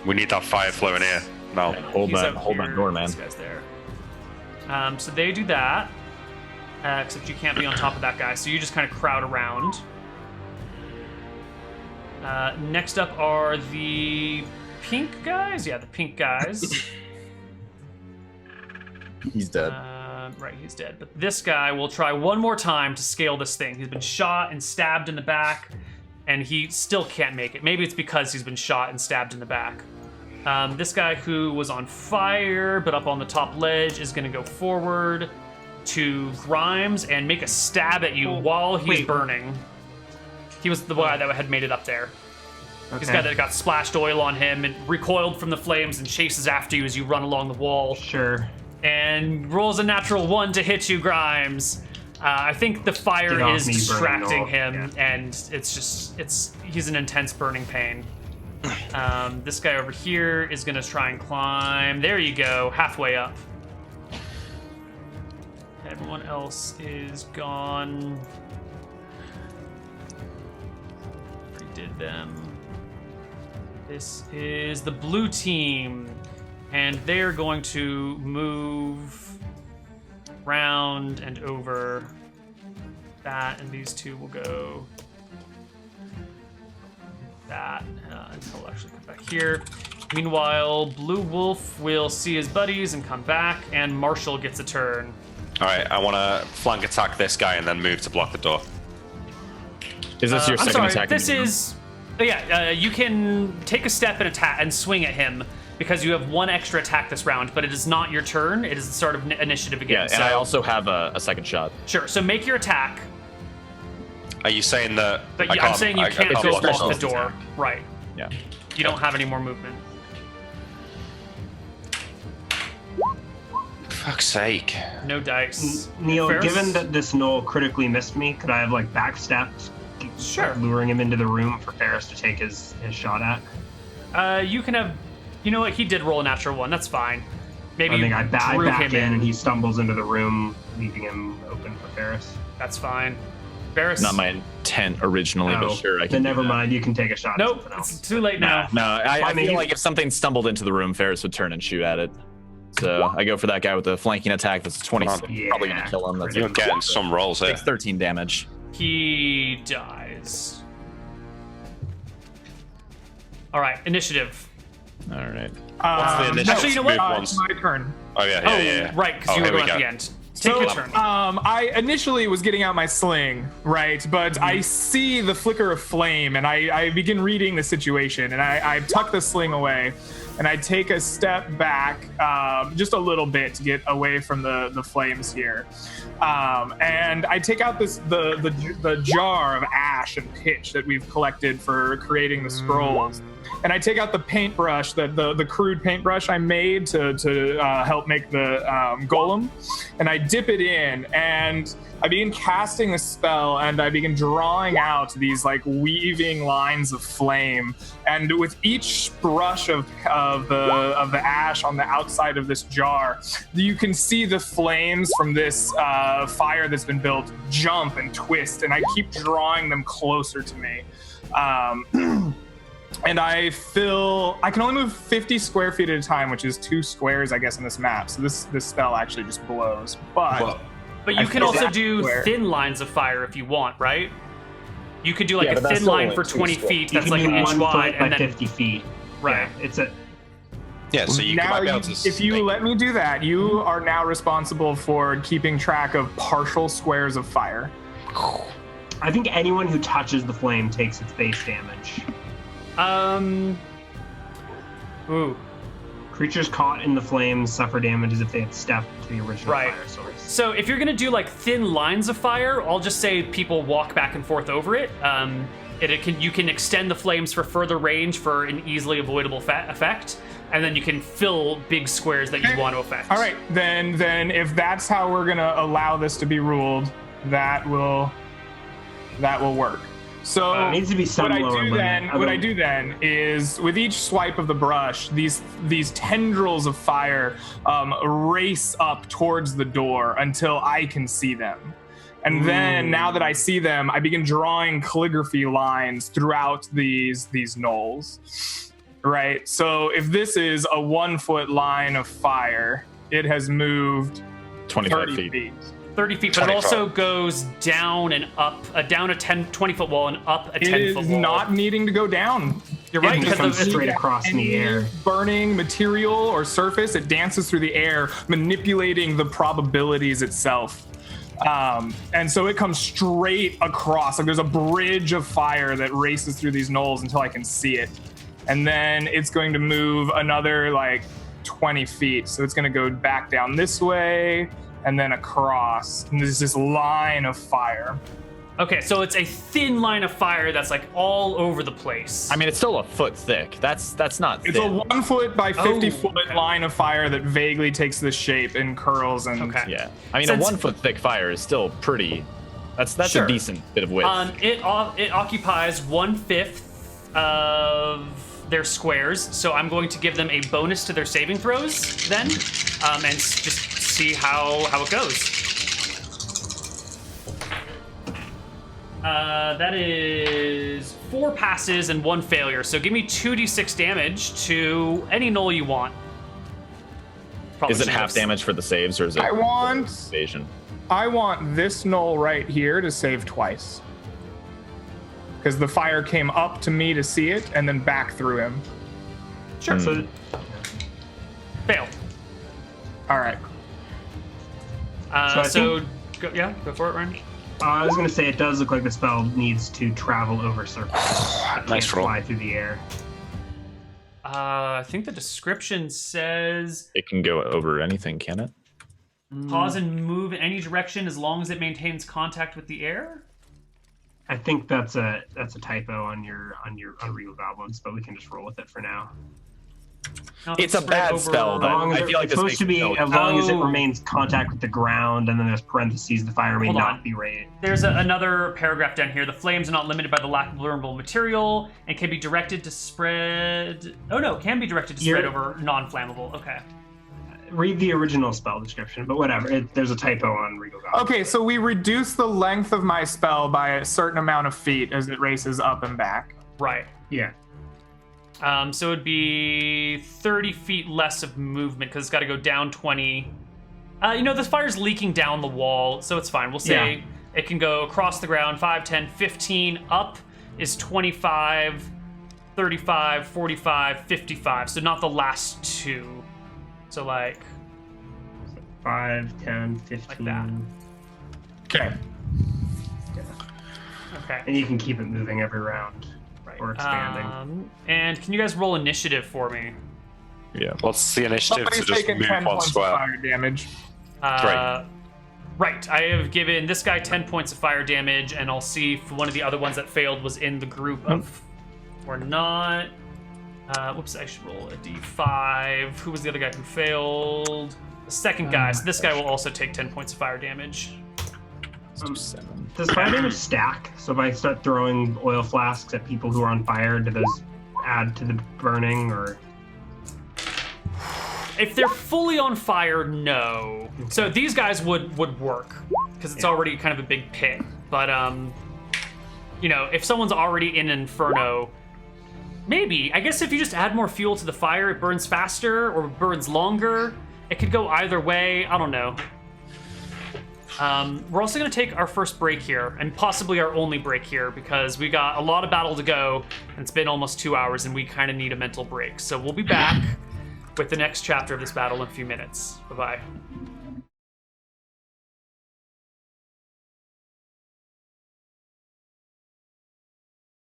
We need that fire flow in here. No. Hold He's that out here, door, man. This guy's there. So they do that, except you can't be on top of that guy, so you just kind of crowd around. Next up are the pink guys. Yeah, the pink guys. He's dead. Right, he's dead. But this guy will try one more time to scale this thing. He's been shot and stabbed in the back, and he still can't make it. Maybe it's because he's been shot and stabbed in the back. This guy who was on fire but up on the top ledge is going to go forward to Grimes and make a stab at you while he's wait. burning. He was the guy that had made it up there. He's the Okay. guy that got splashed oil on him and recoiled from the flames and chases after you as you run along the wall. Sure. And rolls a natural 1 to hit you, Grimes. I think the Get fire off is me, burning distracting knoll. him, Yeah. and he's in intense burning pain. This guy over here is gonna try and climb. There you go, halfway up. Everyone else is gone. Redid them. This is the blue team, and they're going to move round and over that, and these two will go that until we'll actually come back here. Meanwhile, Blue Wolf will see his buddies and come back, and Marshall gets a turn. All right, I want to flank attack this guy and then move to block the door. Is this your I'm second sorry, attack? this is... you can take a step and attack and swing at him because you have 1 extra attack this round, but it is not your turn. It is the start of initiative again. Yeah, and I also have a second shot. Sure, so make your attack, Are you saying that? but I I'm can't- saying you I can't it's go your block special the door. attack. Right. Yeah. You don't have any more movement. Fuck's sake. No dice. Neal, Ferris? given that this knoll critically missed me, could I have like backstepped, Sure. luring him into the room for Ferris to take his shot at? You can have You know what? He did roll a natural 1. That's fine. Maybe I think I drew back him in, and he stumbles into the room, leaving him open for Ferris. That's fine. Ferris. Not my intent originally, but sure, I can. Then never mind. You can take a shot. At Nope. something else. It's too late now. No, I mean, feel like if something stumbled into the room, Ferris would turn and shoot at it. So I go for that guy with the flanking attack. That's 26. Yeah, Probably gonna kill him. That's You're getting some rolls here. takes 13 damage. He dies. All right, initiative. All right. What's the initiative? Actually, you know what? Move It's once. my turn. Oh yeah. Right, because you were here we going at go. the end. Take your turn. I initially was getting out my sling, right? But I see the flicker of flame, and I begin reading the situation, and I tuck the sling away, and I take a step back just a little bit to get away from the flames here. And I take out the jar of ash and pitch that we've collected for creating the scrolls. And I take out the paintbrush, the crude paintbrush I made to help make the golem, and I dip it in, and I begin casting the spell, and I begin drawing out these like weaving lines of flame. And with each brush of the ash on the outside of this jar, you can see the flames from this fire that's been built jump and twist, and I keep drawing them closer to me. And I can only move 50 square feet at a time, which is 2 squares, I guess, in this map. So this spell actually just blows. But But you I can feel also that do square. thin lines of fire if you want, right? You could do like Yeah, a but that's thin still line only for 2 20 squares. feet You that's can like do an inch 1 wide, foot by and then 50 feet. right. Yeah, it's a. Yeah, so you now, might be able to. if you let me do that, you are now responsible for keeping track of partial squares of fire. I think anyone who touches the flame takes its base damage. Ooh. Creatures caught in the flames suffer damage as if they had stepped to the original Right. fire source. So if you're gonna do like thin lines of fire, I'll just say people walk back and forth over it. You can extend the flames for further range for an easily avoidable effect, and then you can fill big squares that you want to affect. All right, then if that's how we're gonna allow this to be ruled, that will work. So It needs to be some lower limit. what I do then is with each swipe of the brush, these tendrils of fire race up towards the door until I can see them. And then now that I see them, I begin drawing calligraphy lines throughout these knolls. Right? So if this is a 1 foot line of fire, it has moved 25 30 feet. feet. 30 feet, but it 25. also goes down and up, down a 20-foot wall and up a It 10-foot is wall. not needing to go down. You're right, It because comes the, straight across in the Any air. burning material or surface, it dances through the air, manipulating the probabilities itself. And so it comes straight across. Like there's a bridge of fire that races through these knolls until I can see it. And then it's going to move another like 20 feet. So it's going to go back down this way and then across. And there's this line of fire. okay, so it's a thin line of fire that's like all over the place. I mean, it's still a foot thick. That's not It's a thin. 1 foot by 50 Oh, foot okay. line of fire that vaguely takes this shape and curls and Okay. Yeah. I mean, Since- a 1 foot thick fire is still pretty. That's Sure. a decent bit of width. It occupies 1/5 of their squares, so I'm going to give them a bonus to their saving throws then, and just see how it goes. That is 4 passes and 1 failure, so give me 2d6 damage to any knoll you want. Probably Is it should half have- damage for the saves, or is it I want evasion? this knoll right here to save twice. Because the fire came up to me to see it and then back through him. Sure. So Fail. All right. I So go for it, Ryan. I was going to say it does look like the spell needs to travel over surface. It Nice can't roll. fly through the air. I think the description says It can go over anything, can it? pause and move in any direction as long as it maintains contact with the air. I think that's a typo on your Regal Goblins, but we can just roll with it for now. Now, if It's a spread bad over- spell, As though. long as I feel like it's this supposed makes to be, no- as long as it Oh. remains contact with the ground, and then there's parentheses, the fire may Hold not on. be raised. There's another paragraph down here. The flames are not limited by the lack of burnable material and can be directed to spread. Oh no, can be directed to spread You're- over non-flammable. Okay. Read the original spell description, but whatever. There's a typo on Regal Goblin. Okay, so we reduce the length of my spell by a certain amount of feet as it races up and back. Right. Yeah. So it'd be 30 feet less of movement because it's got to go down 20. The fire's leaking down the wall, so it's fine. We'll say it can go across the ground 5, 10, 15. Up is 25, 35, 45, 55. So not the last two. So like 5, 10, 15. that. Okay. Okay. And you can keep it moving every round. Right. Or expanding. And can you guys roll initiative for me? Yeah. What's the initiative Somebody's to just taking move 10 one points of square? fire damage. Right. I have given this guy 10 points of fire damage, and I'll see if one of the other ones that failed was in the group of or not. Whoops, I should roll a d5. Who was the other guy who failed? The second guy. So this guy will also take 10 points of fire damage. Let's do 7. Does fire damage stack? So if I start throwing oil flasks at people who are on fire, do those add to the burning, or? If they're fully on fire, no. So these guys would work because it's already kind of a big pit. But if someone's already in Inferno, maybe. I guess if you just add more fuel to the fire, it burns faster or burns longer. It could go either way. I don't know. We're also going to take our first break here, and possibly our only break here, because we got a lot of battle to go, and it's been almost 2 hours, and we kind of need a mental break. So we'll be back with the next chapter of this battle in a few minutes. Bye-bye.